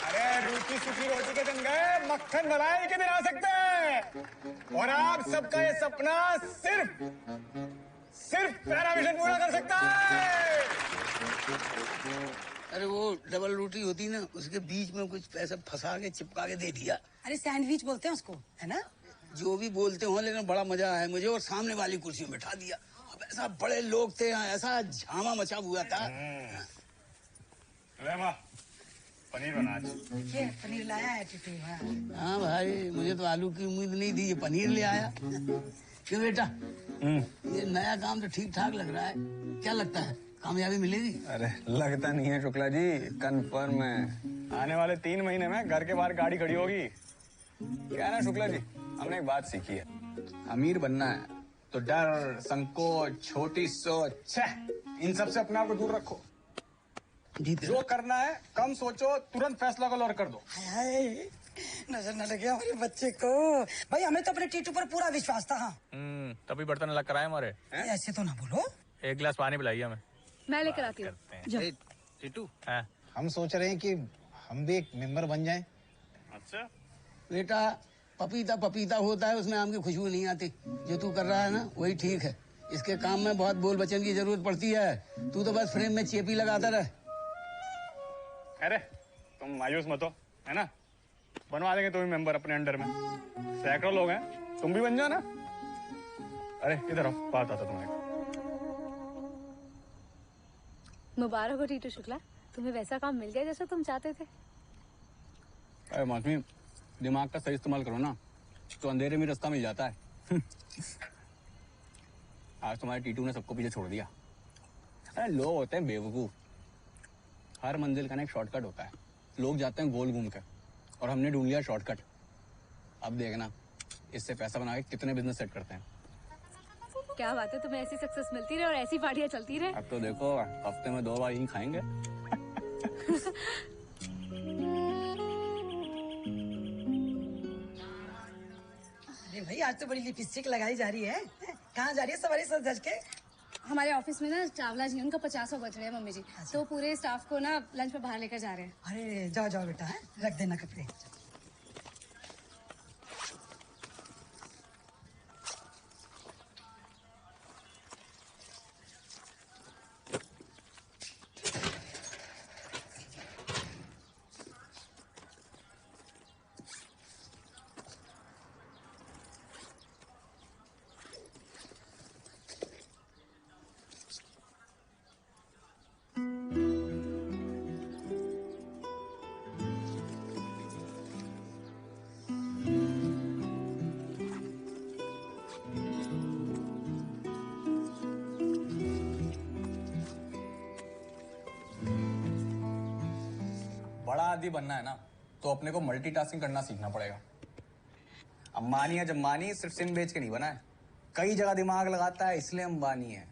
अरे रूखी सूखी रोटी के दिन गए मक्खन मलाई के दिन आ सकते हैं। और आप सबका ये सपना सिर्फ पैराविजन पूरा कर सकता है। अरे वो डबल रोटी होती ना, उसके बीच में कुछ पैसा फंसा के चिपका के दे दिया। अरे सैंडविच बोलते हैं उसको, है ना? जो भी बोलते हो, लेकिन बड़ा मजा आया मुझे। और सामने वाली कुर्सी में बैठा दिया। अब ऐसा बड़े लोग थे, ऐसा झामा मचा हुआ था। पनीर बना आज। ये पनीर लाया है टीटू। हाँ भाई, मुझे तो आलू की उम्मीद नहीं थी, ये पनीर ले आया। क्यों बेटा, ये नया काम तो ठीक ठाक लग रहा है। क्या लगता है, कामयाबी मिलेगी? अरे लगता नहीं है शुक्ला जी, कंफर्म है। आने वाले 3 महीने में घर के बाहर गाड़ी खड़ी होगी। क्या है ना शुक्ला जी, हमने एक बात सीखी है, अमीर बनना है तो डर, संकोच, छोटी सोच, इन सब से अपने आप को दूर रखो। जो करना है कम सोचो, तुरंत फैसला करो और कर दो। हाय, नजर न लगे हमारे बच्चे को। भाई हमें तो अपने टीटू पर पूरा विश्वास था। हाँ तभी बर्तन अलग कराए हमारे। ऐसे तो ना बोलो। एक गिलास पानी पिलाइए हमें। मैं लेकर आती हूँ। टीटू हम सोच रहे हैं कि हम भी एक मेंबर बन जाएं। अच्छा बेटा, पपीता पपीता होता है, उसमें आम की खुशबू नहीं आती। जो तू कर रहा है ना वही ठीक है। इसके काम में बहुत बोल बचन की जरूरत पड़ती है। तू तो बस फ्रेम में चेपी लगाता रहे। अरे तुम मायूस मत हो, है ना? बनवा देंगे तुम्हें मेंबर अपने अंडर में। सैकड़ों लोग हैं, तुम भी बन जाओ ना। अरे इधर आओ, बात आता तुम्हारे। मुबारक हो टीटू शुक्ला, तुम्हें वैसा काम मिल गया जैसा तुम चाहते थे। अरे मौसमी, दिमाग का सही इस्तेमाल करो ना तो अंधेरे में रास्ता मिल जाता है। आज तुम्हारे टीटू ने सबको पीछे छोड़ दिया। अरे लोग होते हैं बेवकूफ, हर मंजिल का ना एक शॉर्टकट होता है। लोग जाते हैं गोल घूम के, और हमने ढूंढ लिया शॉर्टकट। अब देखना इससे पैसा बना के कितने बिजनेस सेट करते हैं। क्या बात है, तुम्हें ऐसी सक्सेस मिलती रहे और ऐसी पार्टियां चलती रहे। अब तो देखो हफ्ते में 2 बार ही खाएंगे। अरे भाई आज तो बड़ी लिपस्टिक लगाई जा रही है। कहाँ जा रही है सवारी सज धज के? हमारे ऑफिस में ना चावला जी, उनका 50वां बर्थडे है मम्मी जी। तो पूरे स्टाफ को ना लंच पे बाहर लेकर जा रहे हैं। अरे जाओ जाओ बेटा, है रख देना कपड़े। बड़ा आदमी बनना है ना तो अपने को मल्टीटास्किंग करना सीखना पड़ेगा। अंबानी है जम्बानी सिर्फ सिम बेच के नहीं बना है, कई जगह दिमाग लगाता है, इसलिए अंबानी है।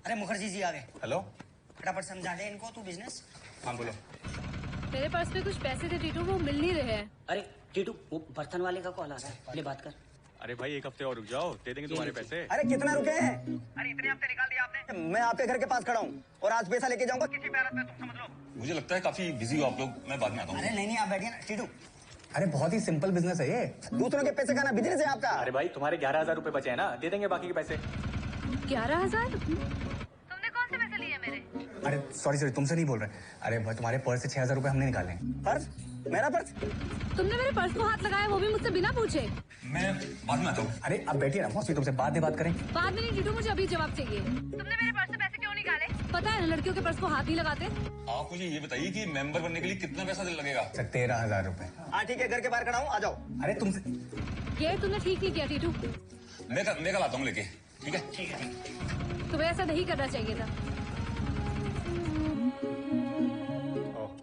अरे मुखर्जी जी आ गए। हेलो, फटाफट समझा दे इनको तू बिजनेस। हाँ बोलो। मेरे पास में कुछ पैसे थे टीटू, वो मिल नहीं रहे हैं। अरे टीटू, वो बर्तन वाले का कॉल आ रहा है, ले बात कर। अरे भाई 1 हफ्ते और रुक जाओ, दे देंगे तुम्हारे पैसे। अरे कितना रुके हैं? अरे इतने हफ्ते निकाल दिया आपने। मैं आपके घर के पास खड़ा हूँ और आज पैसा लेके जाऊंगा किसी पैरत में, तुम समझ लो। मुझे लगता है काफी बिजी हो आप लोग, मैं बाद में आता हूँ। अरे नहीं आप बैठिए ना टीटू। अरे बहुत ही सिंपल बिजनेस है ये। दूसरों के पैसे खाना बिजनेस है आपका। अरे भाई तुम्हारे 11,000 रुपए बचे हैं ना, दे देंगे बाकी के पैसे। 11,000? तुमने कौन से पैसे लिए मेरे? अरे सॉरी तुमसे नहीं बोल रहे। अरे भाई तुम्हारे पर्स से 6,000 रुपए हमने निकाले हैं। पर्स? मेरा पर्स? तुमने मेरे पर्स को हाथ लगाया, वो भी मुझसे बिना पूछे। मैं बाद में आता हूँ। अरे अब बैठिए ना मौसी, तुमसे बाद में बात करें। बाद में नहीं टीटू, मुझे अभी जवाब चाहिए। तुमने मेरे पर्स से पैसे क्यों निकाले? पता है ना लड़कियों के पर्स को हाथ नहीं लगाते। आप मुझे ये बताइए कि मेंबर बनने के लिए कितना पैसा लगेगा? 13,000 रुपए। हाँ ठीक है, घर के बाहर खड़ा हूँ, आ जाओ। अरे तुमसे ये तुमने ठीक नहीं किया टीटू। मैं कल आता हूँ लेके। ठीक है ठीक है। तुम्हें ऐसा नहीं करना चाहिए था।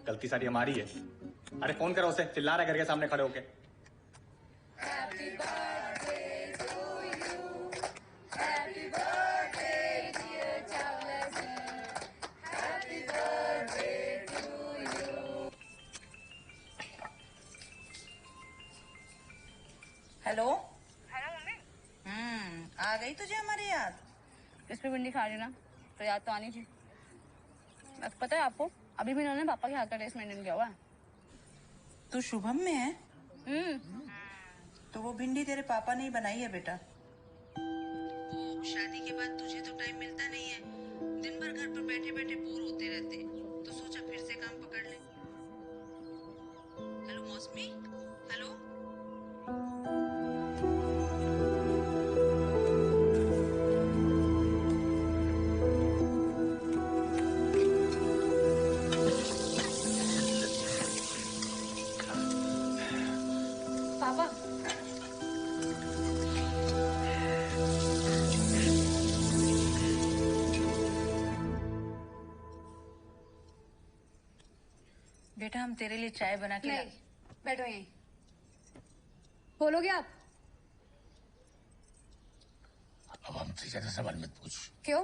गलती सारी हमारी है। अरे फोन करो उसे, चिल्ला रहा है घर के सामने खड़े होके। हेलो आ गई तुझे हमारी याद? इस पे भिंडी खा रही ना तो याद तो आनी थी। बस पता है आपको, अभी भी इन्होंने पापा के हाथ का टेस्ट मेंटेन किया हुआ है। तू शुभम में है? तो वो भिंडी तेरे पापा ने ही बनाई है बेटा। शादी के बाद तुझे तो टाइम मिलता नहीं है, दिन भर घर पर बैठे बैठे बोर होते रहते, तो सोचा फिर से काम पकड़ ले। हेलो मौसमी, हेलो। पापा तेरे लिए चाय बना के नहीं, बैठो यहीं। बोलोगे आप? अब हमसे ज्यादा सवाल मत पूछ। क्यों?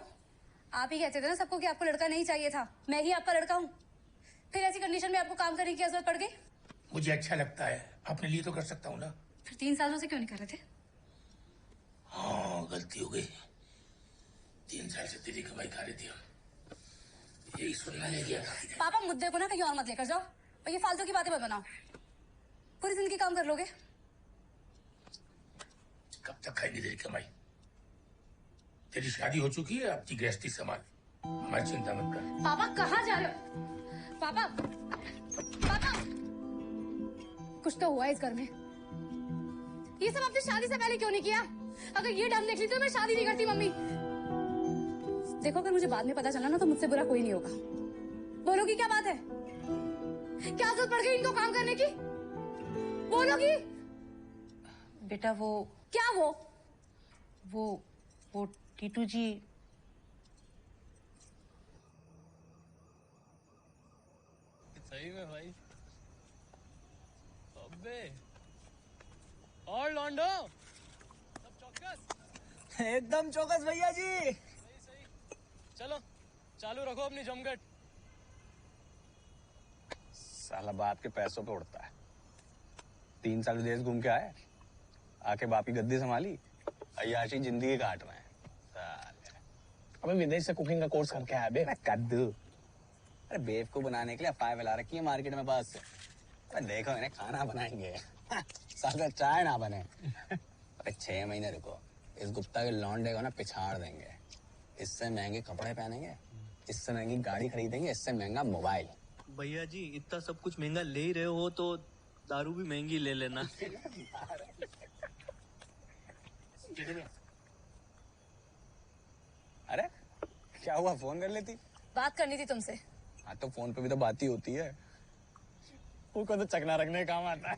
आप ही कहते थे ना सबको कि आपको लड़का नहीं चाहिए था। मैं ही आपका लड़का हूँ। फिर ऐसी कंडीशन में आपको काम करने की जरूरत पड़ गई? मुझे अच्छा लगता है, अपने लिए तो कर सकता हूँ ना। फिर 3 सालों से क्यों नहीं कर रहे थे? हाँ, गलती हो गई। 3 साल से तेरी कमाई खा रही थी हम। यही सुनना ले गया था। पापा मुद्दे को ना कहीं और मत लेकर जाओ और ये फालतू की बातें मत बनाओ। पूरी जिंदगी काम कर लोगे? कब तक खाएंगे तेरी कमाई? तेरी शादी हो चुकी है, अपनी गृहस्थी संभाल, हमारी चिंता मत कर। पापा कहाँ जा रहे हो? पापा, पापा, कुछ तो हुआ है इस घर में। ये सब आपने शादी से पहले क्यों नहीं किया? अगर ये ढंग देख ली तो मैं शादी नहीं करती मम्मी। देखो अगर मुझे बाद में पता चला ना तो मुझसे बुरा कोई नहीं होगा। बोलोगी क्या बात है? क्या जरूरत पड़ गई इनको काम करने की? बोलोगी? बेटा वो क्या वो टीटू जी सही में भाई। अबे और लौंडो सब चौकस? एकदम चौकस भैया जी। सही। चलो चालू रखो अपनी जमघट। साला बाप के पैसों पे उड़ता है। 3 साल विदेश घूम के आए, आके बाप की गद्दी संभाली, अय्याशी जिंदगी काट रहे हैं। अबे विदेश से कुकिंग का कोर्स करके आया बे। कद्दू, अरे बेव को बनाने के लिए फाइव ला रखी है मार्केट में पास से। अरे देखो इन्हें खाना बनाएंगे, साला चाय ना बने। अरे 6 महीने रुको, इस गुप्ता के लौंडे को ना पिछाड़ देंगे। इससे महंगे कपड़े पहनेंगे, इससे महंगी गाड़ी खरीदेंगे, इससे महंगा मोबाइल। भैया जी इतना सब कुछ महंगा ले ही रहे हो तो दारू भी महंगी ले लेना। अरे क्या हुआ, फोन कर लेती? बात करनी थी तुमसे। हाँ तो फोन पे भी तो बात ही होती है। वो को तो चकना रखने काम आता है।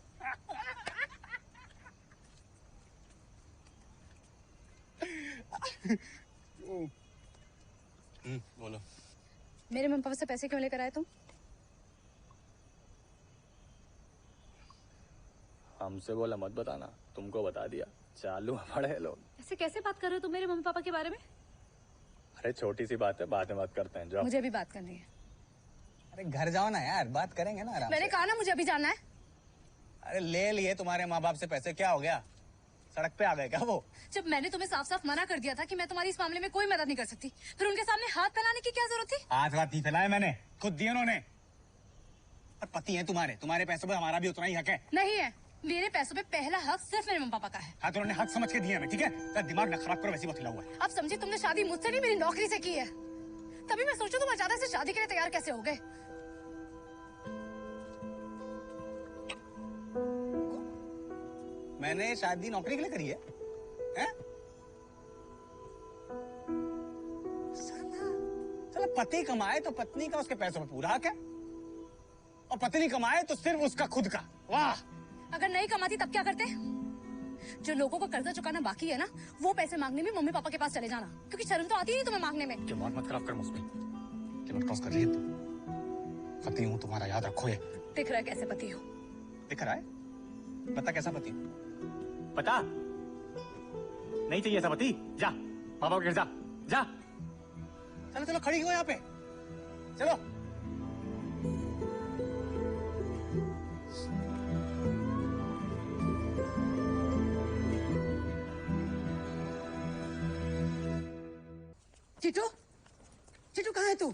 बोलो। मेरे मम्मी पापा से पैसे क्यों लेकर आए तुम? हमसे बोला मत बताना, तुमको बता दिया। चालू पड़े लोग। ऐसे कैसे बात कर रहे हो तुम मेरे मम्मी पापा के बारे में? अरे छोटी सी बात है, बाद में बात करते हैं। जाओ। मुझे भी बात करनी है। अरे घर जाओ ना यार, बात करेंगे ना आराम मैंने से। कहा ना मुझे अभी जाना है। अरे ले लिए तुम्हारे माँ बाप से पैसे, क्या हो गया? सड़क पे आ गए क्या वो? जब मैंने तुम्हें साफ साफ मना कर दिया था कि मैं तुम्हारी इस मामले में कोई मदद नहीं कर सकती, फिर उनके सामने हाथ फैलाने की क्या जरूरत थी? हाथ नहीं फैलाए मैंने, खुद दिए उन्होंने। और पति है तुम्हारे पैसों पे हमारा भी उतना ही हक है। नहीं है, मेरे पैसों पे पहला हक सिर्फ मेरे मम्मी पापा का है। हाँ तो उन्होंने हक समझ के दिए हमें, ठीक है? तो दिमाग न खराब करो, वैसी बात हुआ है। अब समझी, तुमने शादी मुझसे नहीं मेरी नौकरी से की है। तभी मैं सोचूं तुम अचानक से शादी के लिए तैयार कैसे हो गए। मैंने शादी नौकरी के लिए करी है, हैं? साला पति कमाए तो पत्नी का उसके पैसों पे पूरा हक है, और पत्नी कमाए तो सिर्फ उसका खुद का। वाह! अगर नहीं कमाती तब क्या करते? जो लोगों को कर्जा चुकाना बाकी है ना, वो पैसे मांगने में मम्मी पापा के पास चले जाना, क्योंकि शर्म तो आती नहीं तुम्हें मांगने में। दिमाग मत खराब कर मुझ पे, लिमिट क्रॉस कर रही है तू। पति हूँ तुम्हारा, याद रखो ये। दिख रहा है कैसे पति हो। दिख रहा है? बता कैसा पति? बता। नहीं चाहिए ऐसा पति, जा पापा के घर जा, जा। चलो चलो खड़ी हो यहाँ पे, चलो। चिटू, चिटू कहाँ है तू?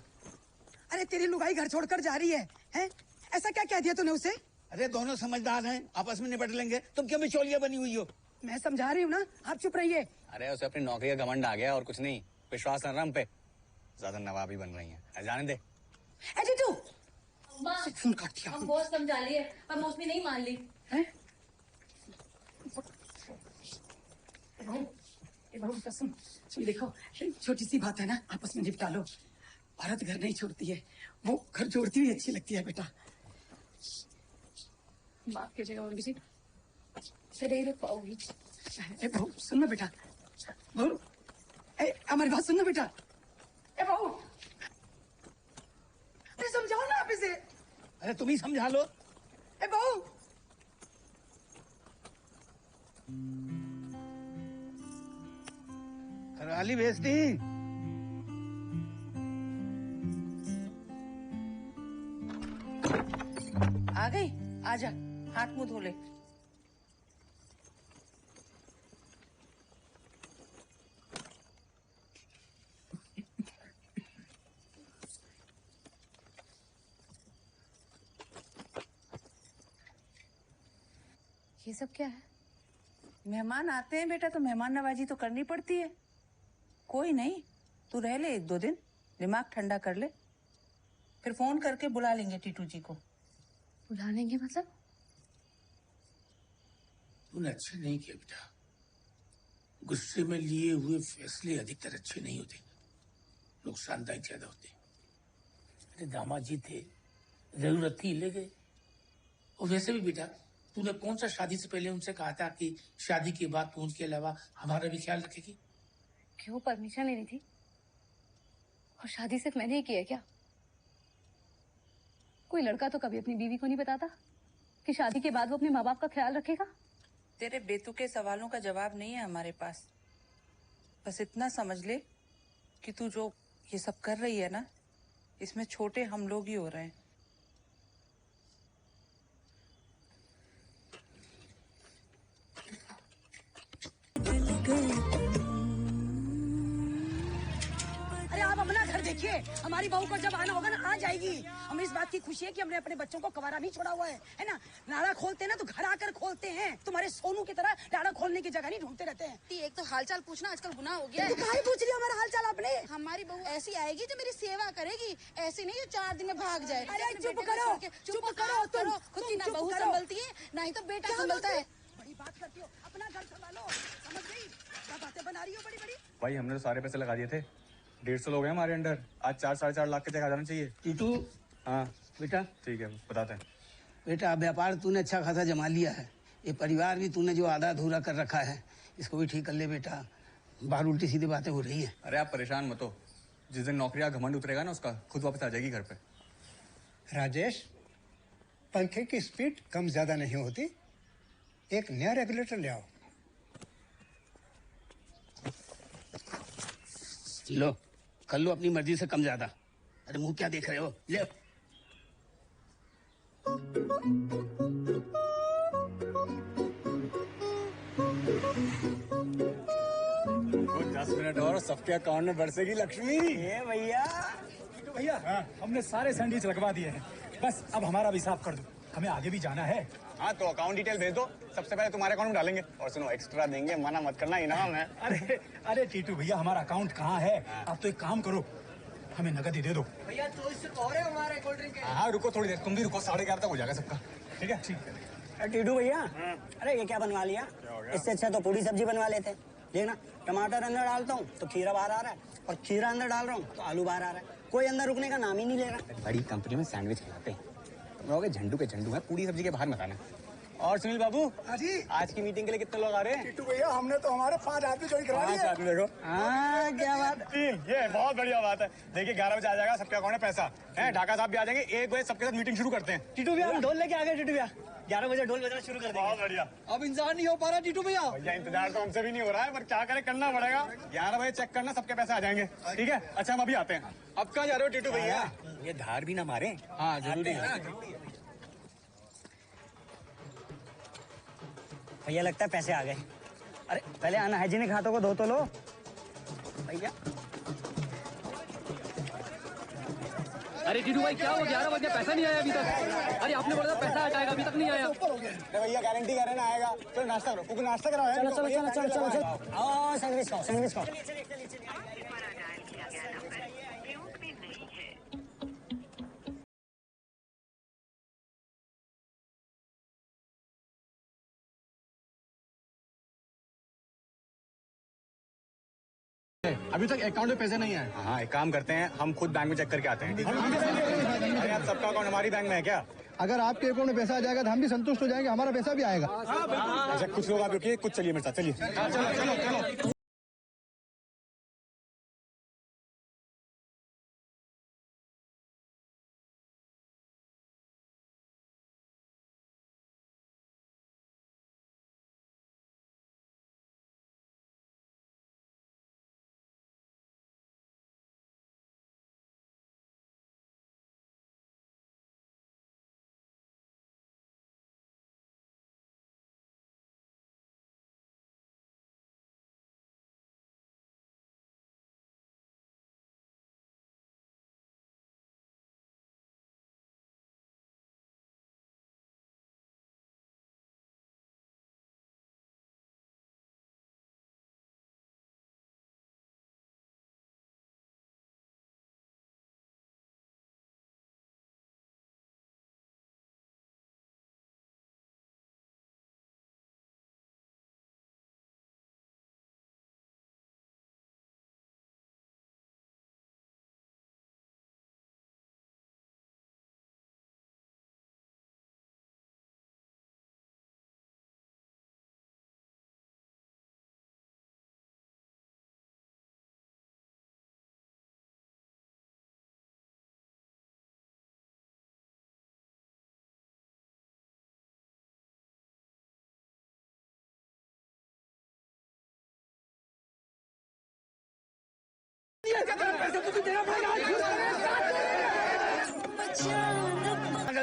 अरे तेरी लुगाई घर छोड़कर जा रही है, हैं? ऐसा क्या कह दिया तूने उसे? अरे दोनों समझदार हैं, आपस में निपट लेंगे। तुम क्यों बिचौलिया बनी हुई हो? मैं समझा रही हूँ ना, आप चुप रहिए। अरे उसे अपनी नौकरी का घमंड आ गया और कुछ नहीं, विश्वास न हम पे। ज्यादा नवाबी बन रही है, जाने दे। ए चिटू, फोन काट दिया। हम बहुत समझा लिए पर मौसमी नहीं मान ली। सुन देखो, छोटी सी बात है ना, आपस में निपटा लो। औरत घर नहीं छोड़ती है, वो घर जोड़ती हुई अच्छी लगती है बेटा। माफ कीजिएगा मम्मी जी, नहीं रुक पाऊंगी। बहू सुन ना बेटा, बहू हमारी बात सुनना बेटा। बहू, अरे समझाओ ना आप इसे। अरे तुम ही समझा लो। ए बहू, करवाली बेचती। आ गई, आजा, हाथ मुंह धो ले। ये सब क्या है? मेहमान आते हैं बेटा तो मेहमान नवाजी तो करनी पड़ती है। कोई नहीं, तू रह ले 1-2 दिन, दिमाग ठंडा कर ले, फिर फोन करके बुला लेंगे टीटू जी को। बुला लेंगे मतलब? तूने अच्छे नहीं किया बेटा। गुस्से में लिए हुए फैसले अधिकतर अच्छे नहीं होते, नुकसानदायक ज्यादा होते। अरे दामाद जी थे, जरूरत थी, ले गए। और वैसे भी बेटा, तूने कौन सा शादी से पहले उनसे कहा था कि शादी के बाद तू उनके अलावा हमारा भी ख्याल रखेगी? क्यों परमिशन लेनी थी? और शादी सिर्फ मैंने ही की है क्या? कोई लड़का तो कभी अपनी बीवी को नहीं बताता कि शादी के बाद वो अपने माँ बाप का ख्याल रखेगा। तेरे बेतुके सवालों का जवाब नहीं है हमारे पास। बस इतना समझ ले कि तू जो ये सब कर रही है ना, इसमें छोटे हम लोग ही हो रहे हैं। अरे आप अपना घर देखिए, हमारी बहू को जब आना होगा ना आ जाएगी। हमें इस बात की खुशी है कि हमने अपने बच्चों को कवारा नहीं छोड़ा हुआ है ना। लाड़ा खोलते हैं ना तो घर आकर खोलते हैं, तुम्हारे सोनू की तरह लाड़ा खोलने की जगह नहीं ढूंढते रहते हैं। एक तो हालचाल पूछना आजकल गुनाह हो गया है। तो कहाँ पूछ रही हमारा हालचाल आपने? हमारी बहू ऐसी आएगी जो मेरी सेवा करेगी, ऐसी नहीं जो 4 दिन में भाग जाए। अरे चुप करो, चुप करो तुम। खुद की ना बहू संभलती है ना ही तो बेटा संभलता है। बड़ी बात करती हो, अपना घर संभालो, समझ गई? क्या बातें बना रही हो बड़ी बड़ी। भाई हमने तो सारे पैसे लगा दिए थे, 150 लोग हैं हमारे अंडर। आज 4-4.5 लाख के चेक आ जाना चाहिए। टीटू, हाँ बेटा ठीक है, बताते हैं। बेटा, व्यापार तूने अच्छा खासा जमा लिया है। ये परिवार भी तूने जो आधा अधूरा कर रखा है, इसको भी ठीक कर ले बेटा। बाहर उल्टी सीधी बातें हो रही है। अरे आप परेशान मत हो, जिस दिन नौकरी का घमंड उतरेगा ना, उसका खुद वापस आ जाएगी घर पे। राजेश, पंखे की स्पीड कम ज्यादा नहीं होती, एक नया रेगुलेटर ले आओ। लो, कर लो अपनी मर्जी से कम ज्यादा। अरे मुंह क्या देख रहे हो, ले। वो 10 मिनट और सबके अकाउंट में बरसेगी लक्ष्मी। ये भैया, तो भैया हमने सारे सैंडविच लगवा दिए हैं, बस अब हमारा भी साफ कर दो, हमें आगे भी जाना है। हाँ तो अकाउंट डिटेल भेज दो, सबसे पहले तुम्हारे अकाउंट में डालेंगे। और सुनो, एक्स्ट्रा देंगे, मना मत करना, इनाम है। अरे टीटू भैया, हमारा अकाउंट कहाँ है? आप तो एक काम करो, हमें नकद ही दे दो। भैया तो इससे और है हमारे कोल्ड ड्रिंक। हाँ रुको थोड़ी देर, तुम भी रुको, 11:30 तक हो जाएगा सबका। ठीक है, ठीक है। टीटू भैया, अरे ये क्या बनवा लिया? इससे अच्छा तो पूरी सब्जी बनवा लेते। देखना, टमाटर अंदर डालता हूँ तो खीरा बाहर आ रहा है, और खीरा अंदर डाल रहा हूँ तो आलू बाहर आ रहा है। कोई अंदर रुकने का नाम ही नहीं ले रहा। बड़ी कंपनी में सैंडविच खिलाते हैं, तुम लोग झंडू के झंडू हैं, पूरी सब्जी के बाहर मत आना। और सुनील बाबू, जी आज की मीटिंग के लिए कितने लोग आ रहे हैं? टीटू भैया, हमने तो हमारे 5 आदमी ज्वाइन करा लिए। 5 आदमी, देखो। हाँ, क्या बात। ये बहुत बढ़िया बात है। देखिए 11 बजे आ जाएगा, सबके अकाउंट में पैसा है। ढाका साहब भी आ जाएंगे, 1 बजे सबके साथ मीटिंग शुरू करते हैं। टीटू भैया, हम ढोल लेके आ गए। टीटू भैया, 11 बजे ढोल बजना शुरू कर देंगे। बहुत बढ़िया। अब इंतजार नहीं हो पा रहा टीटू भैया। भैया इंतजार तो हमसे भी नहीं हो रहा है, पर क्या करें, करना पड़ेगा। 11 बजे चेक करना, सबके पैसे आ जाएंगे। ठीक है, अच्छा हम अभी आते हैं। अब कहाँ जा रहे हो टीटू भैया? ये धार भी ना मारे। हाँ जरूरी है। भैया लगता है पैसे आ गए। अरे पहले अनहाइजीनिक हाथों को धो तो लो भैया। अरे टीटू भाई, क्या हो? 11 बजे पैसा नहीं आया अभी तक। अरे आपने बोला था पैसा हटाएगा, अभी तक नहीं आया। भैया गारंटी कर रहे ना आएगा। चलो नाश्ता करो, कुछ नाश्ता कराओ। चलो चलो चलो चलो चलो चलो, आओ सैंडविच खाओ, सैंडविच खाओ। अभी तक अकाउंट में पैसे नहीं आए। हाँ एक काम करते हैं, हम खुद बैंक में चेक करके आते हैं। अरे आप सबका अकाउंट हमारी बैंक में है क्या? अगर आपके अकाउंट में पैसा आ जाएगा तो हम भी संतुष्ट हो जाएंगे, हमारा पैसा भी आएगा। अच्छा कुछ लोग आप रुकिए, कुछ चलिए मेरे साथ, चलिए। चलो चलो चलो।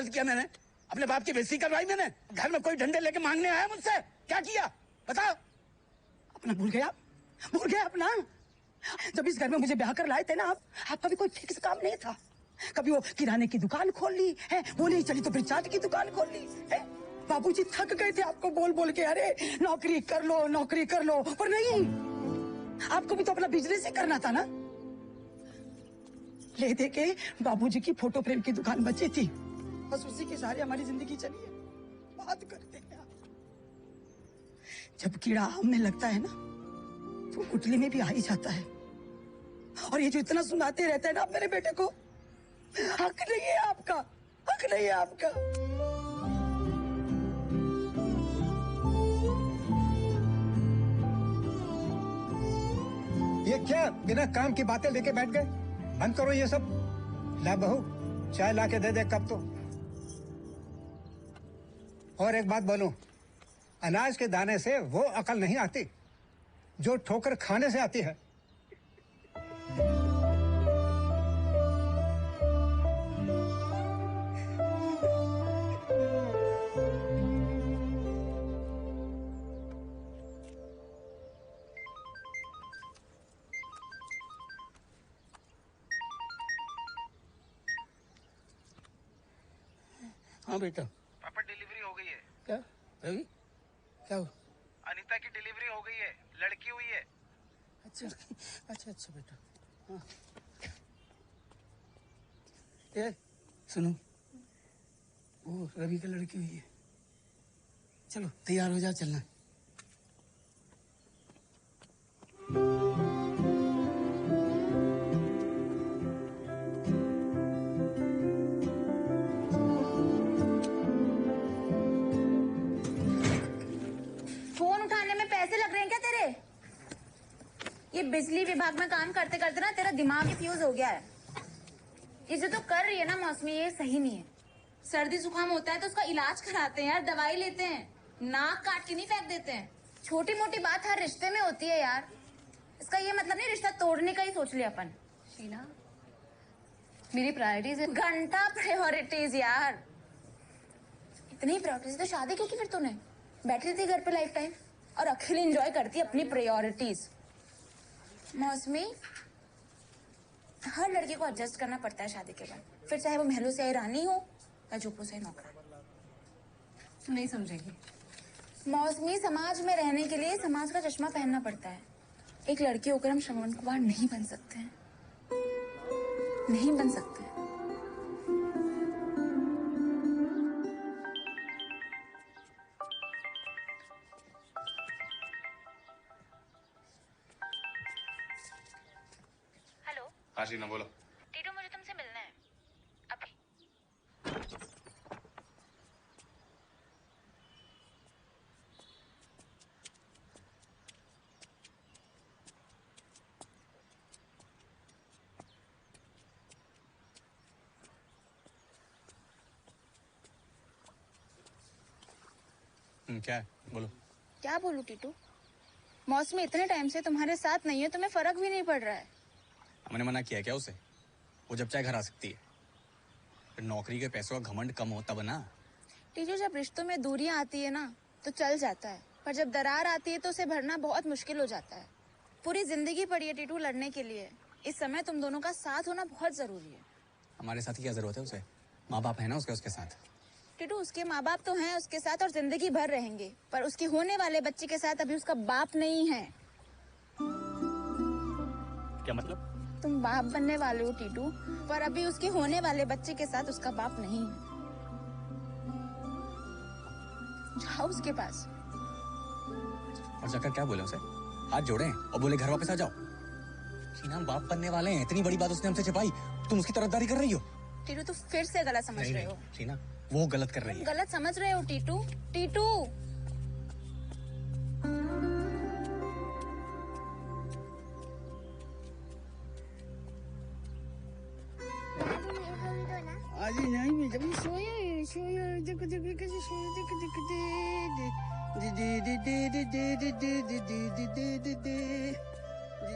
गलत किया मैंने? अपने बाप की बेइज्जती करवाई मैंने? घर में कोई डंडे लेके मांगने आया मुझसे? क्या किया बताओ? अपना भूल गया अपना। जब इस घर में मुझे ब्याह कर लाए थे ना आप, आपका भी कोई फिक्स काम नहीं था। कभी वो किराने की दुकान खोल ली है, वो नहीं चली तो फिर चाट की दुकान खोल ली है। बाबूजी थक गए थे आपको बोल बोल के, अरे नौकरी कर लो, पर नहीं, आपको भी तो अपना बिजनेस ही करना था ना। ले दे के बाबूजी की फोटो फ्रेम की दुकान बची थी, बस उसी के सहारे हमारी जिंदगी चली है। बात करते हैं आप। जब कीड़ा आम में लगता है ना तो गुटली में भी आ ही जाता है। और ये जो इतना सुनाते रहते हैं ना आप मेरे बेटे को, हक नहीं है आपका, हक नहीं है आपका। ये क्या बिना काम की बातें लेके बैठ गए? बंद करो ये सब। ला बहू, चाय ला के दे दे कब तो। और एक बात बोलूं, अनाज के दाने से वो अकल नहीं आती जो ठोकर खाने से आती है। हाँ बेटा। पापा डिलीवरी हो गई है। क्या रवि, क्या हुआ? अनीता की डिलीवरी हो गई है, लड़की हुई है। अच्छा बेटा। हाँ। ए सुनो, वो रवि की लड़की हुई है। चलो तैयार हो जाओ, चलना। फोन उठाने में पैसे लग रहे हैं क्या तेरे? ये बिजली विभाग में काम करते करते ना तेरा दिमाग ही फ्यूज हो गया है। ये जो तू कर रही है ना मौसमी, ये सही नहीं है। सर्दी जुकाम होता है तो उसका इलाज कराते हैं यार, दवाई लेते हैं, नाक काट के नहीं फेंक देते हैं। छोटी मोटी बात हर रिश्ते में होती है यार। इसका ये मतलब नहीं रिश्ता तोड़ने का ही सोच लिया अपन। शीला, मेरी प्रायोरिटीज है। घंटा प्रायोरिटीज यार, इतनी प्रायोरिटीज तो शादी क्यों की फिर तूने? बैठी थी घर पे लाइफ टाइम और अकेले एंजॉय करती अपनी प्रायोरिटीज। मौसमी, हर लड़की को एडजस्ट करना पड़ता है शादी के बाद, फिर चाहे वो महलों से आई रानी हो या झोपड़ों से आई नौकर। नहीं समझेगी। मौसमी, समाज में रहने के लिए समाज का चश्मा पहनना पड़ता है। एक लड़की होकर हम श्रवण कुमार नहीं बन सकते हैं, नहीं बन सकते। हाँ शीना बोलो। टीटू, मुझे तुमसे मिलना है अभी। क्या है बोलो। क्या बोलूं टीटू? मौसमी इतने टाइम से तुम्हारे साथ नहीं है, तुम्हें फर्क भी नहीं पड़ रहा है। मैंने मना किया क्या उसे? वो जब चाहे घर आ सकती है। फिर नौकरी के पैसों का घमंड कम हो तब ना। टीटू, जब रिश्तों में दूरियां आती है ना तो चल जाता है, पर जब दरार आती है तो उसे भरना बहुत मुश्किल हो जाता है। पूरी जिंदगी पड़ी है टीटू लड़ने के लिए। इस समय तुम दोनों का साथ होना बहुत जरूरी है। हमारे साथ क्या जरूरत है उसे? माँ बाप है ना उसके साथ। टीटू, उसके माँ बाप तो हैं उसके साथ और जिंदगी भर रहेंगे, पर उसके होने वाले बच्चे के साथ अभी उसका बाप नहीं है। क्या मतलब? तुम बाप बनने वाले हो टीटू, पर अभी उसके होने वाले बच्चे के साथ उसका बाप नहीं है। जाओ उसके पास। और जाकर क्या बोले उसे? हाथ जोड़े और बोले घर वापस आ जाओ। शीना, हम बाप बनने वाले हैं, इतनी बड़ी बात उसने हमसे छिपाई, तुम उसकी तरफदारी कर रही हो। टीटू, तू फिर से गलत समझ रहे हो। शीना, वो गलत कर रही है। गलत समझ रहे हो टीटू। टीटू, आज नहीं मैं जब सोया जग जग कैसे सोया जग जग दे दे दे दे दे दे दे दे दे दे दे दे दे दे दे दे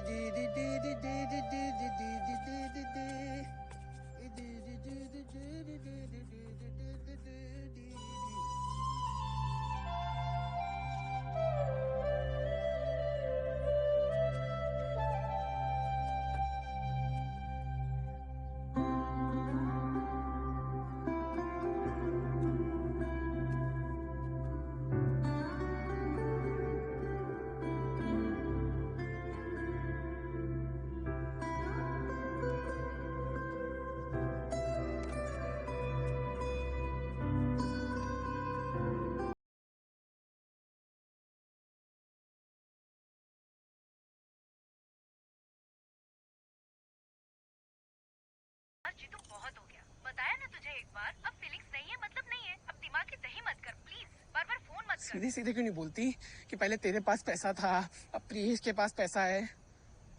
तुझे एक बार, अब फीलिंग्स नहीं है मतलब नहीं है, अब दिमाग की दही मत कर प्लीज, बार बार फोन मत कर। सीधे सीधे क्यों नहीं बोलती कि पहले तेरे पास पैसा था, अब प्रियेश के पास पैसा है?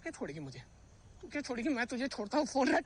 क्या छोड़ेगी मुझे? तू क्या छोड़ेगी? मैं तुझे छोड़ता हूँ, फोन रख।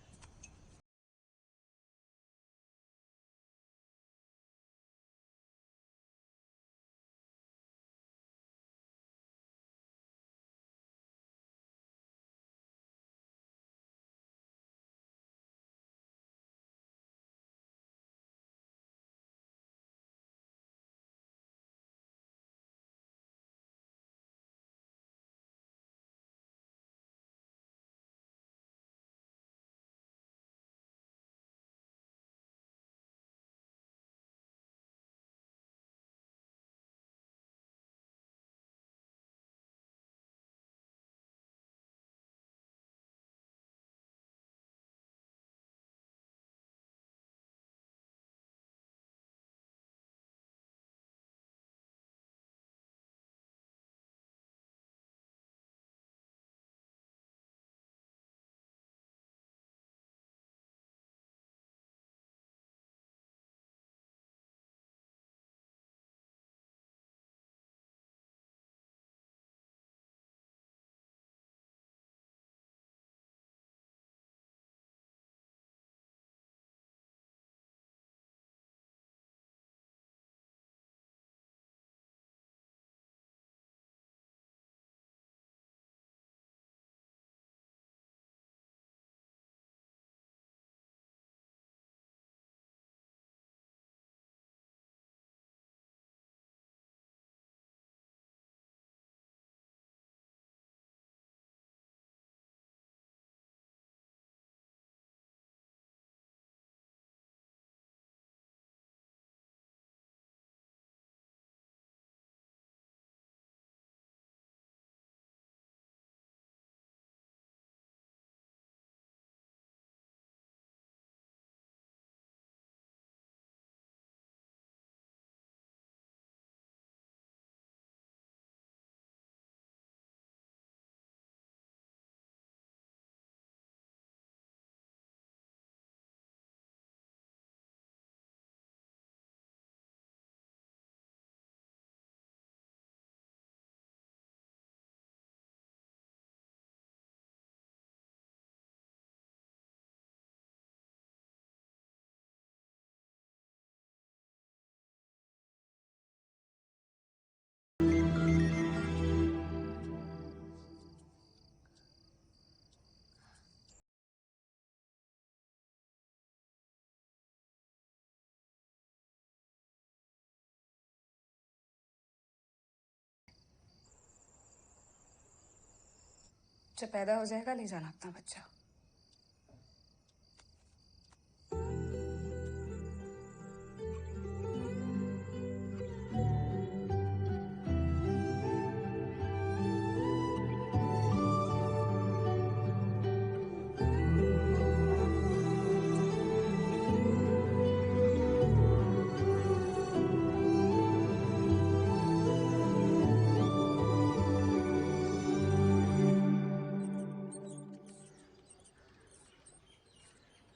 जब पैदा हो जाएगा ले जाना अपना बच्चा।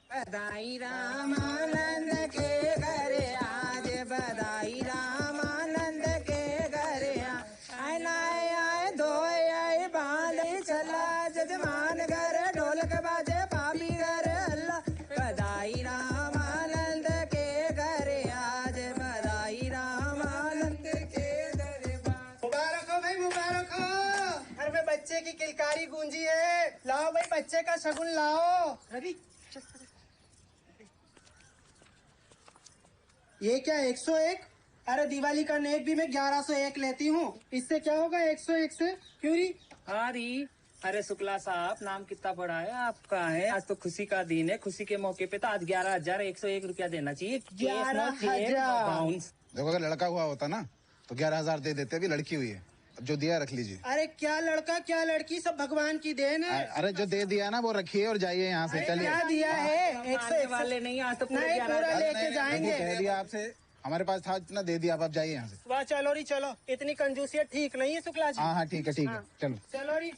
बधाई रामानंद के घर आज, बधाई रामानंद के घर आए नाए आए धोए आए बाले चला जजमान घर ढोलक बाजे पापी घर अल्लाह। बधाई रामानंद के घर आज, बधाई रामानंद के घर। मुबारक हो भाई, मुबारक हो। घर में बच्चे की किलकारी गूंजी है, लाओ भाई बच्चे का शगुन लाओ। रवि ये क्या 101? अरे दिवाली का नेक भी मैं 1101 लेती हूँ, इससे क्या होगा 101 से? क्यों री? हाँ री। अरे शुक्ला साहब, नाम कितना बड़ा है आपका है। आज तो खुशी का दिन है, खुशी के मौके पे तो आज 11,101 रुपया देना चाहिए। 11,000। देखो अगर लड़का हुआ होता ना तो 11,000 दे देते, अभी लड़की हुई है, अब जो दिया रख लीजिए। अरे क्या लड़का क्या लड़की, सब भगवान की देन है। अरे जो दे दिया ना वो रखिए और जाइए यहाँ से, चलिए। क्या दिया है? 101 वाले नहीं, आज तो नहीं, पूरा लेके जाएंगे। कह दिया आपसे, हमारे पास था इतना दे दिया, अब आप जाइए यहाँ से। वाह चलो री चलो, इतनी कंजूसियत ठीक नहीं है शुक्ला जी। हाँ हाँ ठीक है ठीक है, चलो चलो री।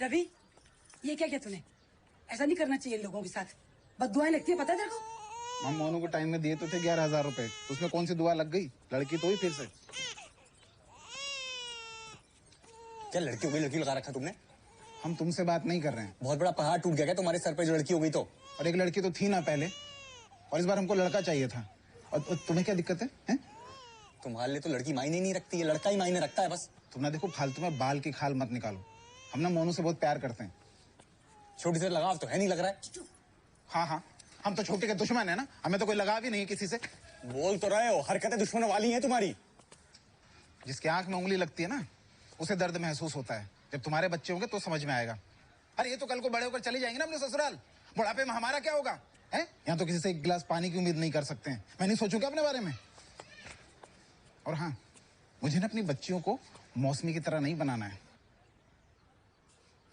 रवि ये क्या किया तूने? ऐसा नहीं करना चाहिए लोगों के साथ, बददुआएं लगती है, पता है तेरे को? हम मोनू को टाइम में दिए तो थे 11,000 रुपए, उसमें कौन सी दुआ लग गई? लड़की तो हुई फिर से। क्या लड़की हो गई? लड़की लगा रखा तुमने? हम तुमसे बात नहीं कर रहे हैं। बहुत बड़ा पहाड़ टूट गया क्या तुम्हारे सर पे जो लड़की हो गई तो? और एक लड़की तो थी ना पहले, और इस बार हमको लड़का चाहिए था। और तुम्हें क्या दिक्कत है? तुम्हारे लिए तो लड़की मायने नहीं रखती है, लड़का ही मायने रखता है बस। तुम ना देखो फालतू में बाल की खाल मत निकालो। हम ना मोनू से बहुत प्यार करते हैं। छोटी से लगाव तो है नहीं लग रहा है। हाँ हाँ, हम तो छोटे के दुश्मन है ना, हमें तो कोई लगाव ही नहीं किसी से। बोल तो रहे हो, हरकतें दुश्मनों वाली हैं तुम्हारी। जिसके आंख में उंगली लगती है ना, उसे दर्द महसूस होता है। जब तुम्हारे बच्चे होंगे तो समझ में आएगा। अरे ये तो कल को बड़े होकर चले जाएंगे ना अपने ससुराल, बुढ़ापे में हमारा क्या होगा? है यहाँ तो किसी से एक गिलास पानी की उम्मीद नहीं कर सकते हैं। मैं नहीं सोचूंगा अपने बारे में। और हाँ, मुझे ना अपनी बच्चियों को मौसमी की तरह नहीं बनाना है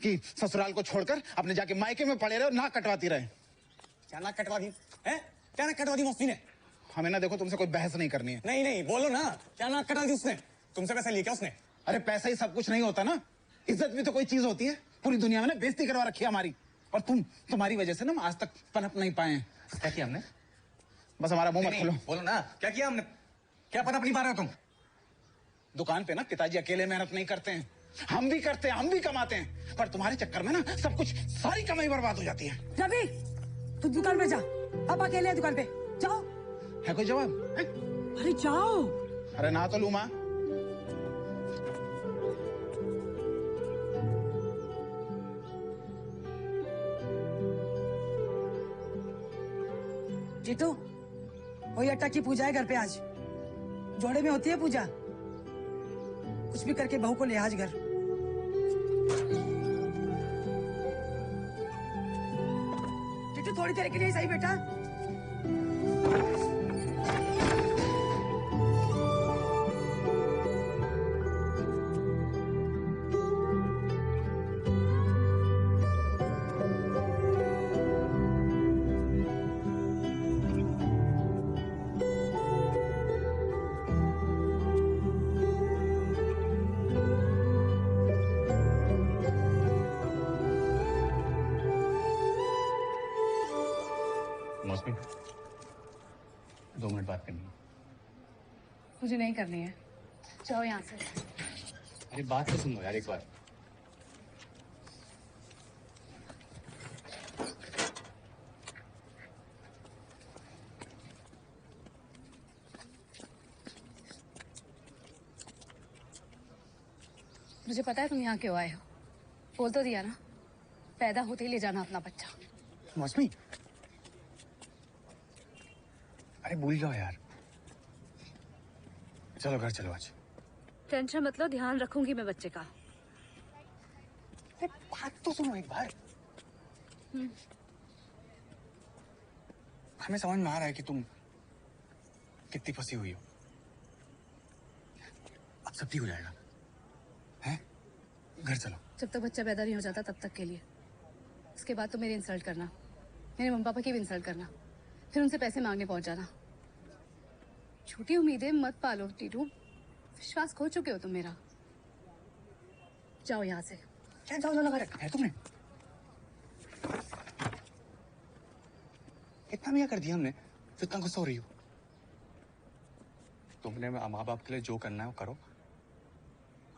कि ससुराल को छोड़कर अपने जाके मायके में पड़े रहे और नाक कटवाती रहे। क्या नाक कटवा दी है? क्या नाक कटवा दी मौसी ने? हमें ना देखो तुमसे कोई बहस नहीं करनी है। नहीं नहीं बोलो ना, क्या नाक कटवा दी उसने? तुमसे पैसा लिया क्या उसने? अरे पैसा ही सब कुछ नहीं होता ना, इज्जत भी तो कोई चीज होती है। पूरी दुनिया में ना बेइज्जती करवा रखी है हमारी, और तुम्हारी वजह से ना हम आज तक पनप नहीं पाए हैं। क्या किया हमने? बस हमारा मुंह मत खोलो। बोलो ना, क्या किया हमने? क्या पनप नहीं पा रहे हो तुम? दुकान पे ना पिताजी अकेले मेहनत नहीं करते हैं, हम भी करते हैं, हम भी कमाते हैं, पर तुम्हारे चक्कर में ना सब कुछ, सारी कमाई बर्बाद हो जाती है। रवि, तू दुकान पे जा, अब अकेले है दुकान पे, जाओ। है कोई जवाब? अरे जाओ। अरे ना तो लू माँ। टीटू, वही अट्टा की पूजा है घर पे आज। जोड़े में होती है पूजा, कुछ भी करके बहू को ले आज घर। टीटू थोड़ी देर के लिए सही बेटा। मौसमी, 2 मिनट बात करनी है। मुझे नहीं करनी है, जाओ यहाँ से। अरे बात तो सुन लो यार एक बार। मुझे पता है तुम यहाँ क्यों आए हो, बोल तो दिया ना, पैदा होते ही ले जाना अपना बच्चा। मौसमी, अरे भूल जाओ यार, चलो घर चलो आज। टेंशन मत लो, ध्यान रखूंगी मैं बच्चे का। अरे बात तो सुनो एक बार। हमें समझ में आ रहा है कि तुम कितनी फंसी हुई हो। अब सब ठीक हो जाएगा, हैं? घर चलो। जब तक बच्चा पैदा नहीं हो जाता तब तक के लिए, उसके बाद तो मेरी इंसल्ट करना, मेरे मम्मी पापा की भी इंसल्ट करना, फिर उनसे पैसे मांगने पहुंच जाना। झूठी उम्मीदें मत पालो टीटू, विश्वास खो चुके हो तुम मेरा। जाओ यहाँ से। क्या जाओ लगा रखा है तुमने? इतना भी कर दिया हमने, तो इतना गुस्सा हो रही हो? तुमने माँ बाप के लिए जो करना है वो करो,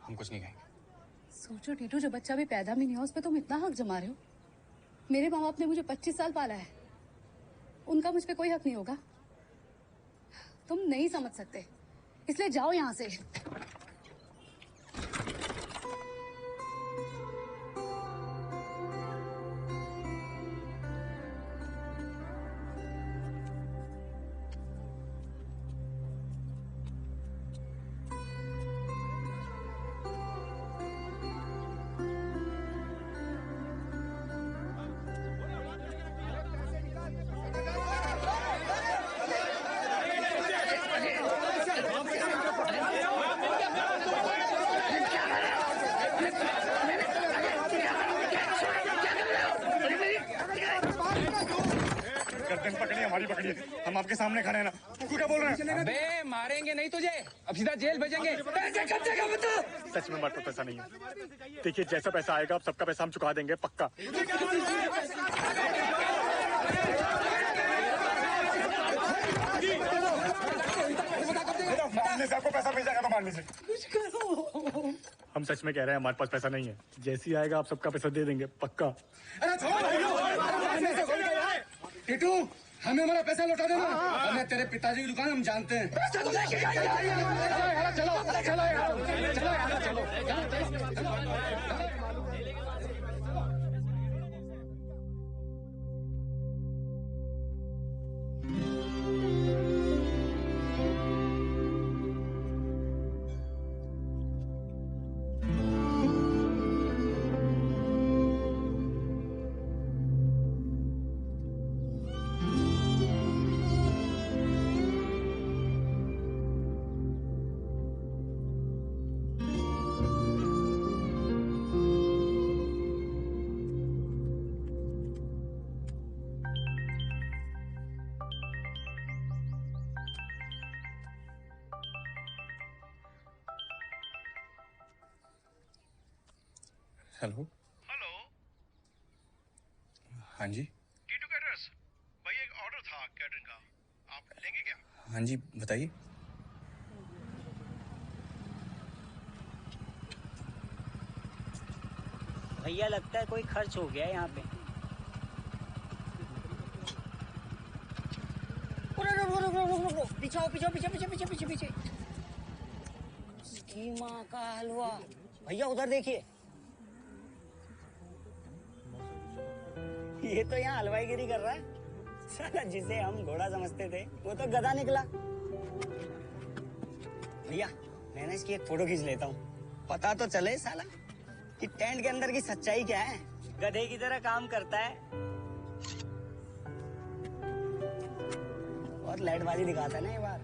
हम कुछ नहीं कहेंगे। सोचो टीटू, जो बच्चा भी पैदा भी नहीं हुआ उस पर तुम इतना हक जमा रहे हो। मेरे माँ बाप ने मुझे 25 साल पाला है, उनका मुझ पे कोई हक नहीं होगा। तुम नहीं समझ सकते, इसलिए जाओ यहाँ से। गर्दन पकड़ी हमारी, पकड़ी, हम आपके सामने खड़े हैं ना। तू क्या बोल रहे हैं? अबे मारेंगे नहीं तुझे, अब सीधा जेल भेजेंगे। पैसे कब देगा बता? सच में हमारे पास पैसा नहीं है। देखिए जैसा पैसा आएगा आप सबका पैसा हम चुका देंगे पक्का। मारने से आपको पैसा मिल जाएगा तो मान लीजिए। हम सच में कह रहे हैं हमारे पास पैसा नहीं है, जैसी आएगा आप सबका पैसा दे देंगे पक्का। टीटू हमें हमारा पैसा लौटा देना, हमें तेरे पिताजी की दुकान हम जानते हैं। Hello hello. हाँ जी। टीटू कैटरर्स, भाई एक ऑर्डर था कैटरिंग का, आप लेंगे क्या? हाँ जी बताइए। भैया लगता है कोई खर्च हो गया है यहाँ पे। पीछे आओ, पीछे पीछे पीछे पीछे पीछे पीछे। इसकी माँ का हलवा। भैया उधर देखिए, ये तो यहाँ हलवाईगिरी कर रहा है। साला जिसे हम घोड़ा समझते थे वो तो गधा निकला। भैया मैं ना इसकी एक फोटो खींच लेता हूँ, पता तो चले साला कि टेंट के अंदर की सच्चाई क्या है। गधे की तरह काम करता है और लाइटबाजी दिखाता है ना ये बार,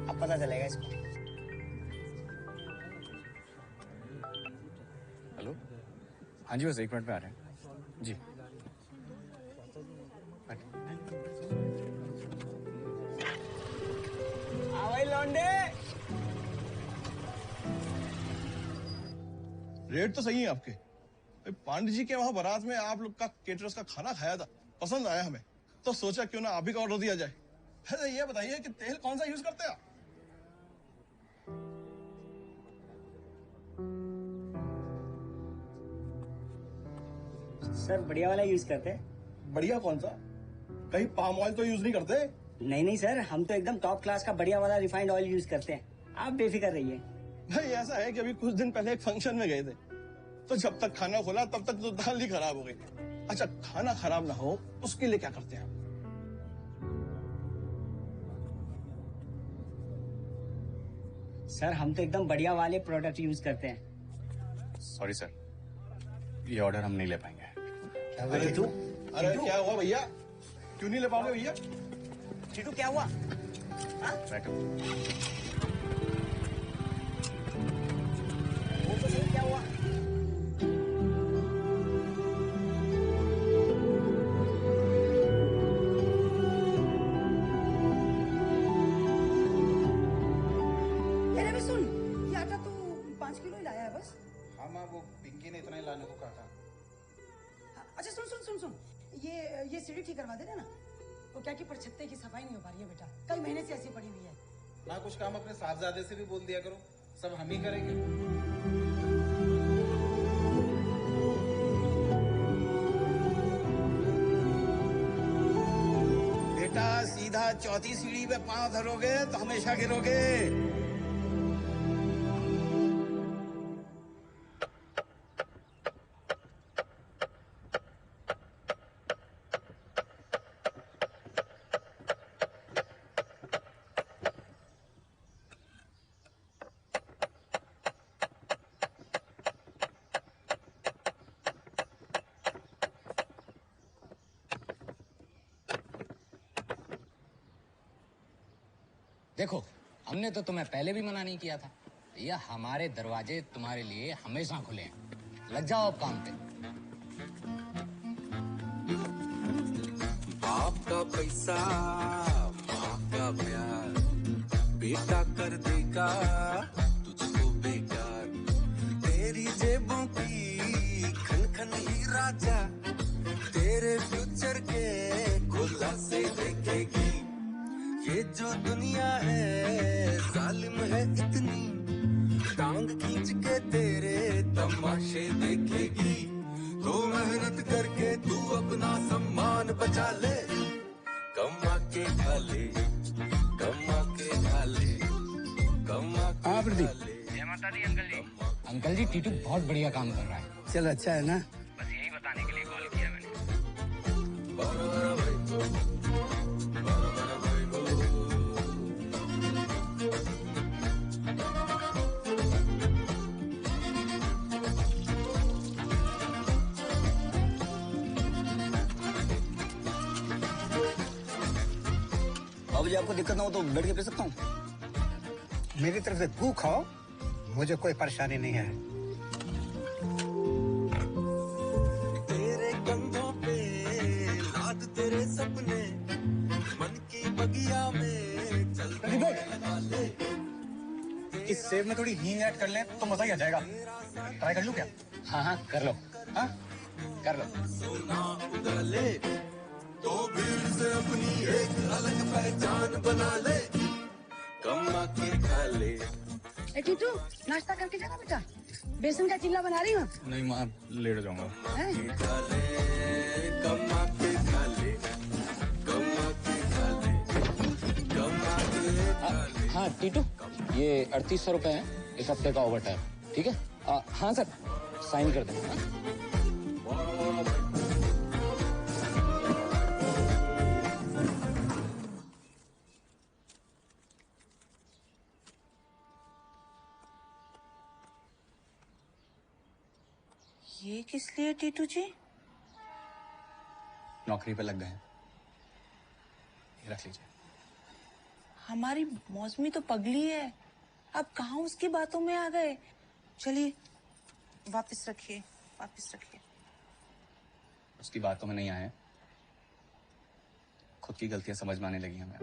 अब पता चलेगा इसको। हेलो हाँ जी बस 1 मिनट में आ रहे हैं जी। भाई लौंडे, रेट तो सही है आपके। पांडे जी के वहां बारात में आप लोग का केटरर्स का खाना खाया था, पसंद आया हमें, तो सोचा क्यों ना आप ही का ऑर्डर दिया जाए। अरे ये बताइए कि तेल कौन सा यूज करते हैं आप? सर बढ़िया वाला यूज करते हैं। बढ़िया कौन सा? कहीं पाम ऑयल तो यूज नहीं करते? नहीं नहीं सर, हम तो एकदम टॉप क्लास का बढ़िया वाला रिफाइंड ऑयल यूज करते हैं, आप बेफिक्र रहिए। भाई ऐसा है कि अभी कुछ दिन पहले एक फंक्शन में गए थे, तो जब तक खाना खोला तब तक तो दाल ही खराब हो गई। अच्छा खाना खराब ना हो उसके लिए क्या करते हैं आप? सर हम तो एकदम बढ़िया वाले प्रोडक्ट यूज करते हैं। सॉरी सर, ये ऑर्डर हम नहीं ले पाएंगे। अरे क्या हुआ भैया, क्यों नहीं ले पाओगे भैया? टीटू क्या हुआ? वो तो सही, क्या हुआ? अरे सुन, ये आटा तो 5 किलो ही लाया है बस। हाँ माँ, वो पिंकी ने इतना ही लाने को कहा था। अच्छा सुन सुन सुन सुन, ये सीढ़ी ठीक करवा देना ना। वो क्या कि परछत्ते की सफाई नहीं हो पा रही है बेटा, कई महीने से ऐसी पड़ी हुई है। ना कुछ काम अपने साहबजादे से भी बोल दिया करो, सब हम ही करेंगे। बेटा सीधा चौथी सीढ़ी पे पांव धरोगे तो हमेशा गिरोगे। देखो हमने तो तुम्हें पहले भी मना नहीं किया था भैया, हमारे दरवाजे तुम्हारे लिए हमेशा खुले हैं, लग जाओ अब काम पे। बाप का पैसा, बाप का प्यार, बेटा कर देगा तुझको बेकार, तेरी जेबों की खन खन ही राजा तेरे फ्यूचर के खुलासे देखेगी। ये जो दुनिया है जालिम है इतनी, टांग खींच के तेरे तमाशे देखेगी। तो मेहनत करके तू अपना सम्मान बचा ले, कमा के खा ले, कमा के खा ले, कमा के हाँ प्रदीप। खा ले। जय माता दी अंकल जी। अंकल जी टीटू बहुत बढ़िया काम कर रहा है। चल अच्छा है ना। बस यही बताने के लिए कॉल किया मैंने। अब जी आपको दिक्कत ना हो तो बैठ के पी सकता हूँ। मेरी तरफ से तू खाओ, मुझे कोई परेशानी नहीं है। तेरे कंधों पे लाद तेरे सपने, मन की बगिया में चल लगा ले। इस सेव में थोड़ी हींग ऐड कर लें तो मजा ही आ जाएगा। ट्राई कर लूं क्या? हाँ हाँ कर लो। हाँ कर लो। सोना उगले तो भीड़ से अपनी एक अलग पहचान बना ले, कमा के खा ले। ए टीटू नाश्ता करके जाना बेटा, बेसन का चिल्ला बना रही हूँ। नहीं माँ, लेट जाऊंगा। खा ले, कमा के खा ले, कमा के खा ले, कमा के खा ले। हाँ टीटू, ये 3800 रुपए है इस हफ्ते का ओवर टाइम, ठीक है? हाँ सर, साइन कर देना। ये किस लिए टीटू जी? नौकरी पे लग गए हैं, ये रख लीजिए। हमारी मौसमी तो पगली है, अब कहाँ उसकी बातों में आ गए। चलिए वापस रखिए, वापस रखिए। उसकी बातों में नहीं आए, खुद की गलतियां समझ में आने लगी हमें।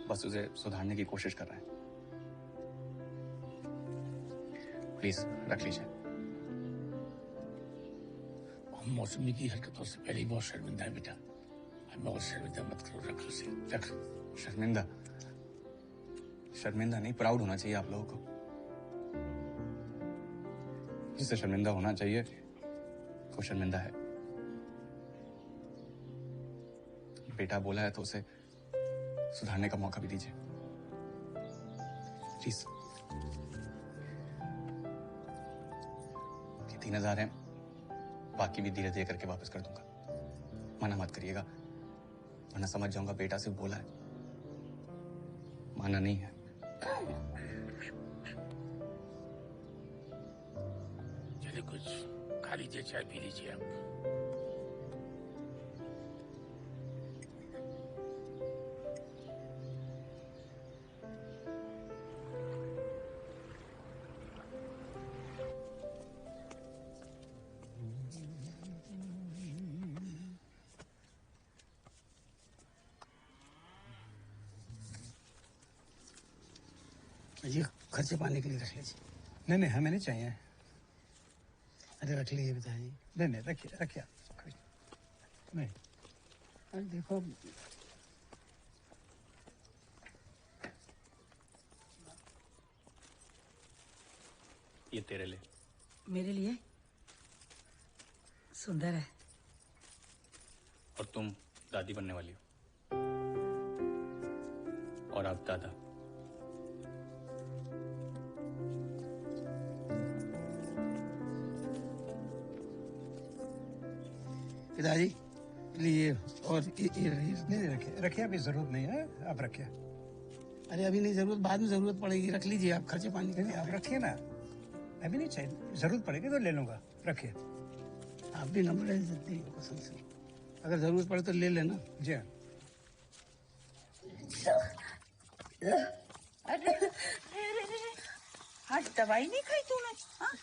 बस उसे सुधारने की कोशिश कर रहे हैं। प्लीज रख लीजिए। मौसमी की हरकतों से पहले ही बहुत शर्मिंदा है बेटा। अब बहुत शर्मिंदा मत करो, रख उसे, रख। शर्मिंदा? शर्मिंदा नहीं, प्राउड होना चाहिए आप लोगों को। जिससे शर्मिंदा होना चाहिए वो शर्मिंदा है। बेटा बोला है तो उसे सुधारने का मौका भी दीजिए प्लीज। 3000 है, बाकी भी धीरे धीरे करके वापस कर दूंगा। मना मत करिएगा, वरना समझ जाऊंगा बेटा से बोला है, माना नहीं है। चलिए कुछ खा लीजिए, चाय पी लीजिए आप। ये खर्चे पाने के लिए रख लीजिए। नहीं नहीं, हमें नहीं चाहिए। अरे रख लीजिए पिताजी। नहीं नहीं, रखिए रखिए। नहीं, अरे देखो, ये तेरे लिए। मेरे लिए सुंदर है। और तुम दादी बनने वाली हो, और आप दादा। पिताजी लिए और नहीं रखिए रखिए, अभी जरूरत नहीं है, आप रखिए। अरे अभी नहीं जरूरत, बाद में जरूरत पड़ेगी। रख लीजिए आप, खर्चे पानी के लिए। आप रखिए ना, अभी नहीं चाहिए, जरूरत पड़ेगी तो ले लूंगा। रखिए। आप भी नंबर ले सकते हैं कसम से, अगर जरूरत पड़े तो ले लेना। जी हाँ। अरे आज दवाई नहीं खाई तूने? हाँ?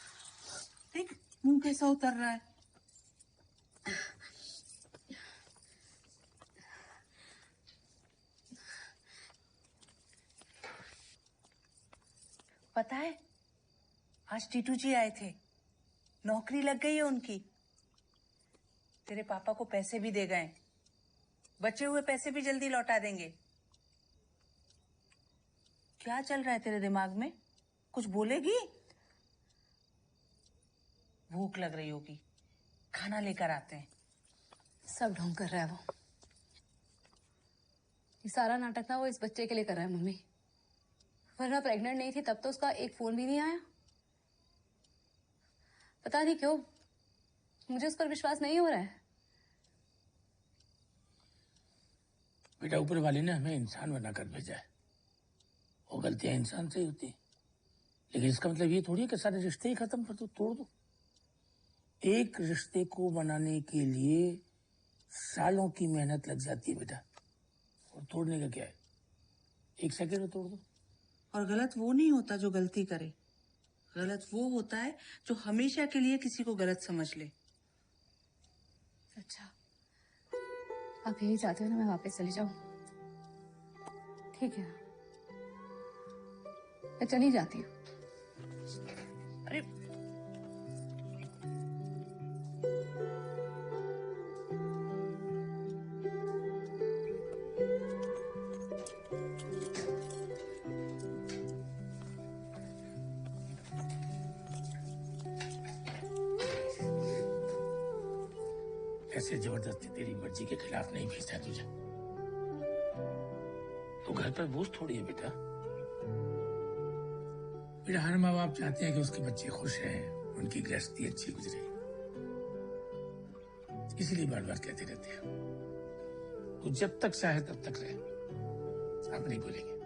देख मुंह कैसा उतर रहा है। पता है आज टीटू जी आए थे, नौकरी लग गई है उनकी। तेरे पापा को पैसे भी दे गए, बचे हुए पैसे भी जल्दी लौटा देंगे। क्या चल रहा है तेरे दिमाग में? कुछ बोलेगी? भूख लग रही होगी, खाना लेकर आते हैं। सब ढोंग कर रहा है वो। ये सारा नाटक ना वो इस बच्चे के लिए कर रहा है मम्मी। वरना प्रेग्नेंट नहीं थी तब तो उसका एक फोन भी नहीं आया। पता नहीं क्यों मुझे उस पर विश्वास नहीं हो रहा है। बेटा ऊपर वाले ने हमें इंसान बनाकर भेजा है, वो गलतियां इंसान से ही होती हैं। लेकिन इसका मतलब ये थोड़ी है कि सारे रिश्ते ही खत्म कर दो, तोड़ दो। एक रिश्ते को बनाने के लिए सालों की मेहनत लग जाती है बेटा, और तोड़ने का क्या है, एक सेकंड में तोड़ दो। और गलत वो नहीं होता जो गलती करे, गलत वो होता है जो हमेशा के लिए किसी को गलत समझ ले। अच्छा, आप यही चाहते हो ना मैं वापस चली जाऊं? ठीक है, मैं चली जाती हूँ। अरे ऐसे जबरदस्ती तेरी मर्जी के खिलाफ नहीं भेजा तुझे। तो घर पर बोझ थोड़ी है बेटा। मेरा हर माँ बाप चाहते हैं कि उसके बच्चे खुश हैं, उनकी गृहस्थी अच्छी गुजरे, इसीलिए बार बार कहते रहते हैं। तो जब तक चाहे तब तक रहे, आप नहीं बोलेंगे।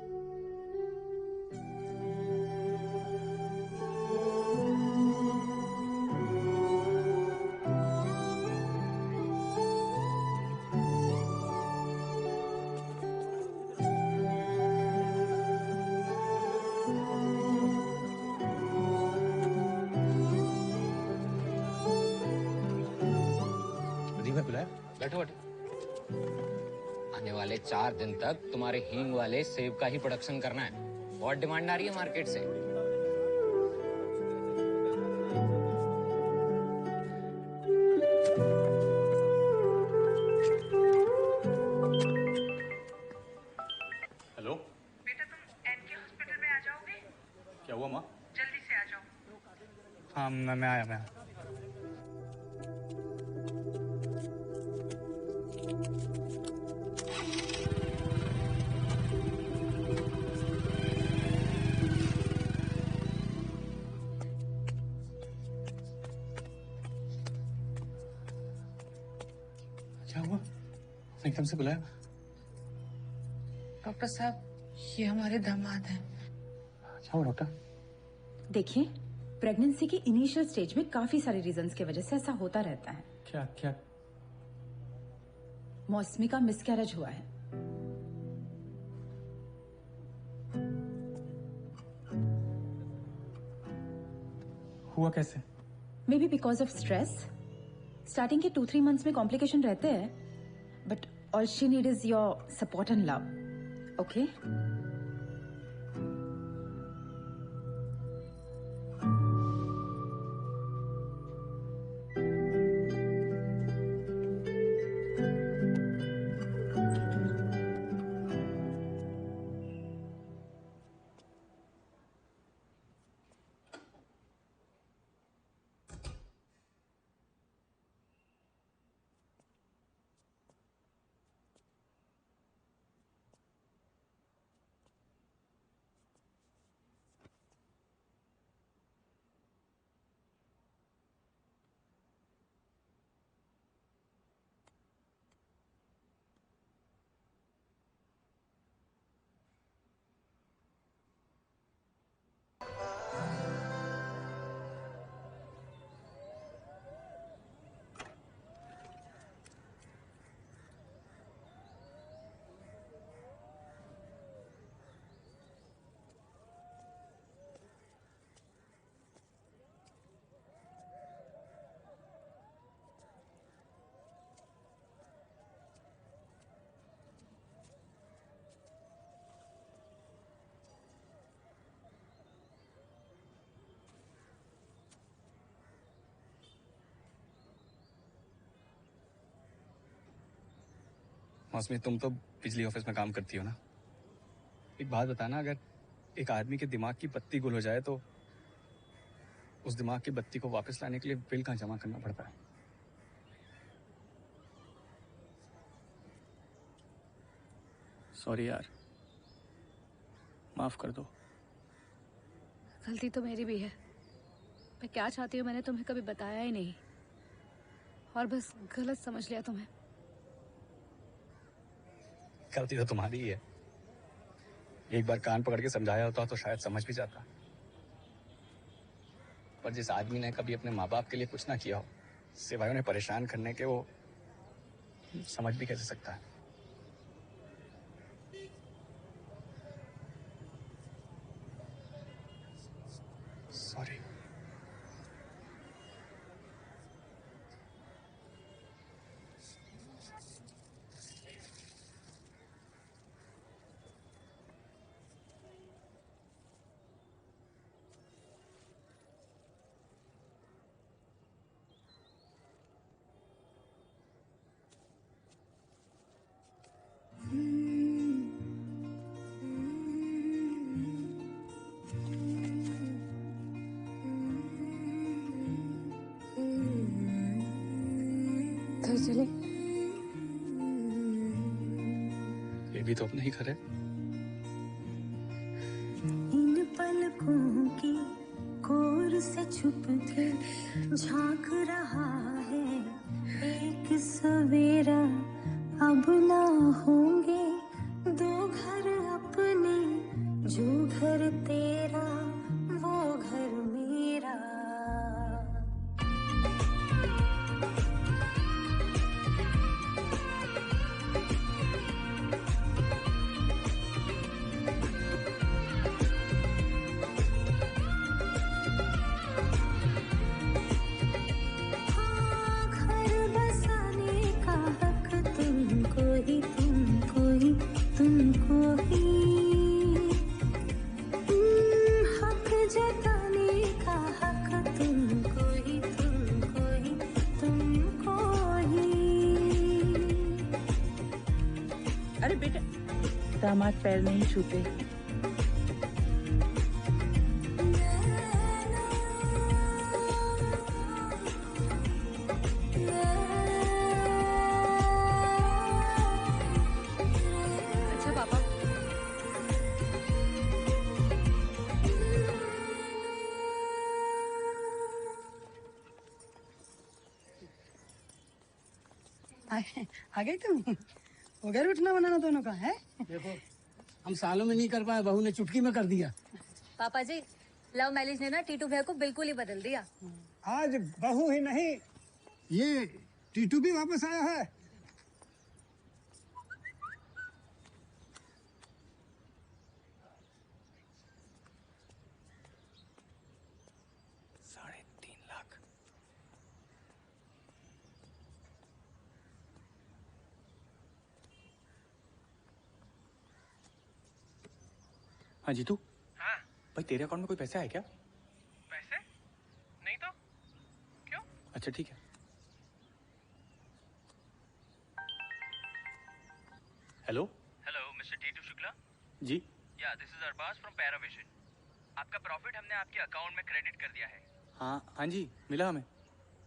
बैठो बैठो। आने वाले 4 दिन तक तुम्हारे हींग वाले सेब का ही प्रोडक्शन करना है, बहुत डिमांड आ रही है मार्केट से। हेलो बेटा तुम एनके हॉस्पिटल में आ जाओगे? क्या हुआ माँ? जल्दी से आ जाओ। हाँ मैं आया। क्या हुआ? एकदम से बुलाया? डॉक्टर साहब ये हमारे दामाद हैं। क्या हुआ डॉक्टर? देखिए, प्रेगनेंसी की इनिशियल स्टेज में काफी सारे रीजंस की वजह से ऐसा होता रहता है। क्या क्या? मौसमी का मिसकैरेज हुआ है। हुआ कैसे? May be because of stress. Starting के 2-3 मंथ्स में कॉम्प्लिकेशन रहते हैं, but all she need is your support and love. Okay? मौसमी, तुम तो बिजली ऑफिस में काम करती हो ना। एक बात बताना, अगर एक आदमी के दिमाग की बत्ती गुल हो जाए तो उस दिमाग की बत्ती को वापस लाने के लिए बिल कहाँ जमा करना पड़ता है? सॉरी यार, माफ कर दो। गलती तो मेरी भी है। मैं क्या चाहती हूँ मैंने तुम्हें कभी बताया ही नहीं, और बस गलत समझ लिया तुम्हें। गलती तो तुम्हारी ही है। एक बार कान पकड़ के समझाया होता तो शायद समझ भी जाता। पर जिस आदमी ने कभी अपने माँ बाप के लिए कुछ ना किया हो, सिवाय उन्हें परेशान करने के, वो समझ भी कैसे सकता है? सॉरी। घर चले? ये भी तो अपना ही घर है। इन पलकों की कोर से छुप के झांक रहा है एक सवेरा। अब ना होंगे दो घर अपने, जो घर तेरा वो घर मेरा। अरे बेटा, दामाद पैर नहीं छूते। अच्छा पापा, आ गई तुम? हो गया उठना बनाना दोनों का है? देखो, हम सालों में नहीं कर पाए, बहू ने चुटकी में कर दिया। पापा जी, लव मैरिज ने ना टीटू भैया को बिल्कुल ही बदल दिया। आज बहू ही नहीं, ये टीटू भी वापस आया है। हाँ जीतू। हाँ भाई, तेरे अकाउंट में कोई पैसा है क्या? पैसे? नहीं तो क्यों? अच्छा ठीक है। Hello hello mister Titu Shukla. जी। Yeah this is Arbaaz from Paravision. आपका प्रॉफिट हमने आपके अकाउंट में क्रेडिट कर दिया है। हाँ जी, मिला हमें।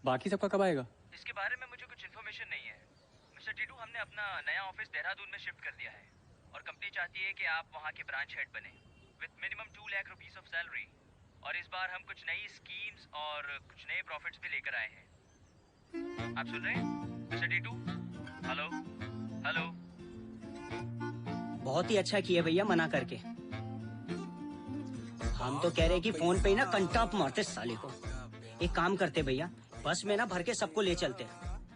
बाकी सबका कब आएगा? इसके बारे में मुझे कुछ इन्फॉर्मेशन नहीं है मिस्टर टीटू। हमने अपना नया ऑफिस देहरादून में शिफ्ट कर दिया है और कंपनी चाहती है कि आप वहाँ के ब्रांच हेड बने with minimum 2 lakh rupees of salary. और इस बार हम कुछ नई स्कीम्स और कुछ नए प्रॉफिट्स भी लेकर आए हैं। आप सुन रहे हैं मिस्टर टीटू? Hello hello. बहुत ही अच्छा किया भैया मना करके। हम तो कह रहे कि फोन पे ही ना कंटाप मारते साले को। एक काम करते भैया, बस में ना भर के सबको ले चलते,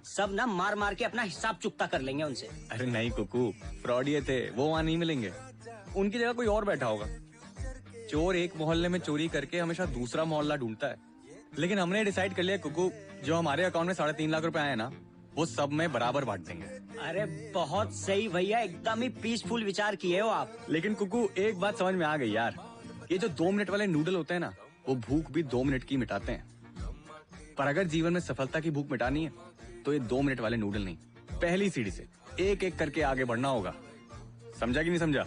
सब ना मार मार के अपना हिसाब चुकता कर लेंगे उनसे। अरे नहीं कुकू, फ्रॉडिये थे वो, वहाँ नहीं मिलेंगे। उनकी जगह कोई और बैठा होगा। चोर एक मोहल्ले में चोरी करके हमेशा दूसरा मोहल्ला ढूंढता है, लेकिन हमने डिसाइड कर लिया कुकू, जो हमारे अकाउंट में 3.5 लाख रुपए आए ना, वो सब में बराबर बांट देंगे। अरे बहुत सही भैया, एकदम ही पीसफुल विचार किए हो आप। लेकिन कुकू एक बात समझ में आ गई यार, ये जो 2 मिनट वाले नूडल होते हैं ना, वो भूख भी 2 मिनट की मिटाते हैं। पर अगर जीवन में सफलता की भूख मिटानी है तो ये 2 मिनट वाले नूडल नहीं, पहली सीढ़ी से एक एक करके आगे बढ़ना होगा, समझा कि नहीं समझा?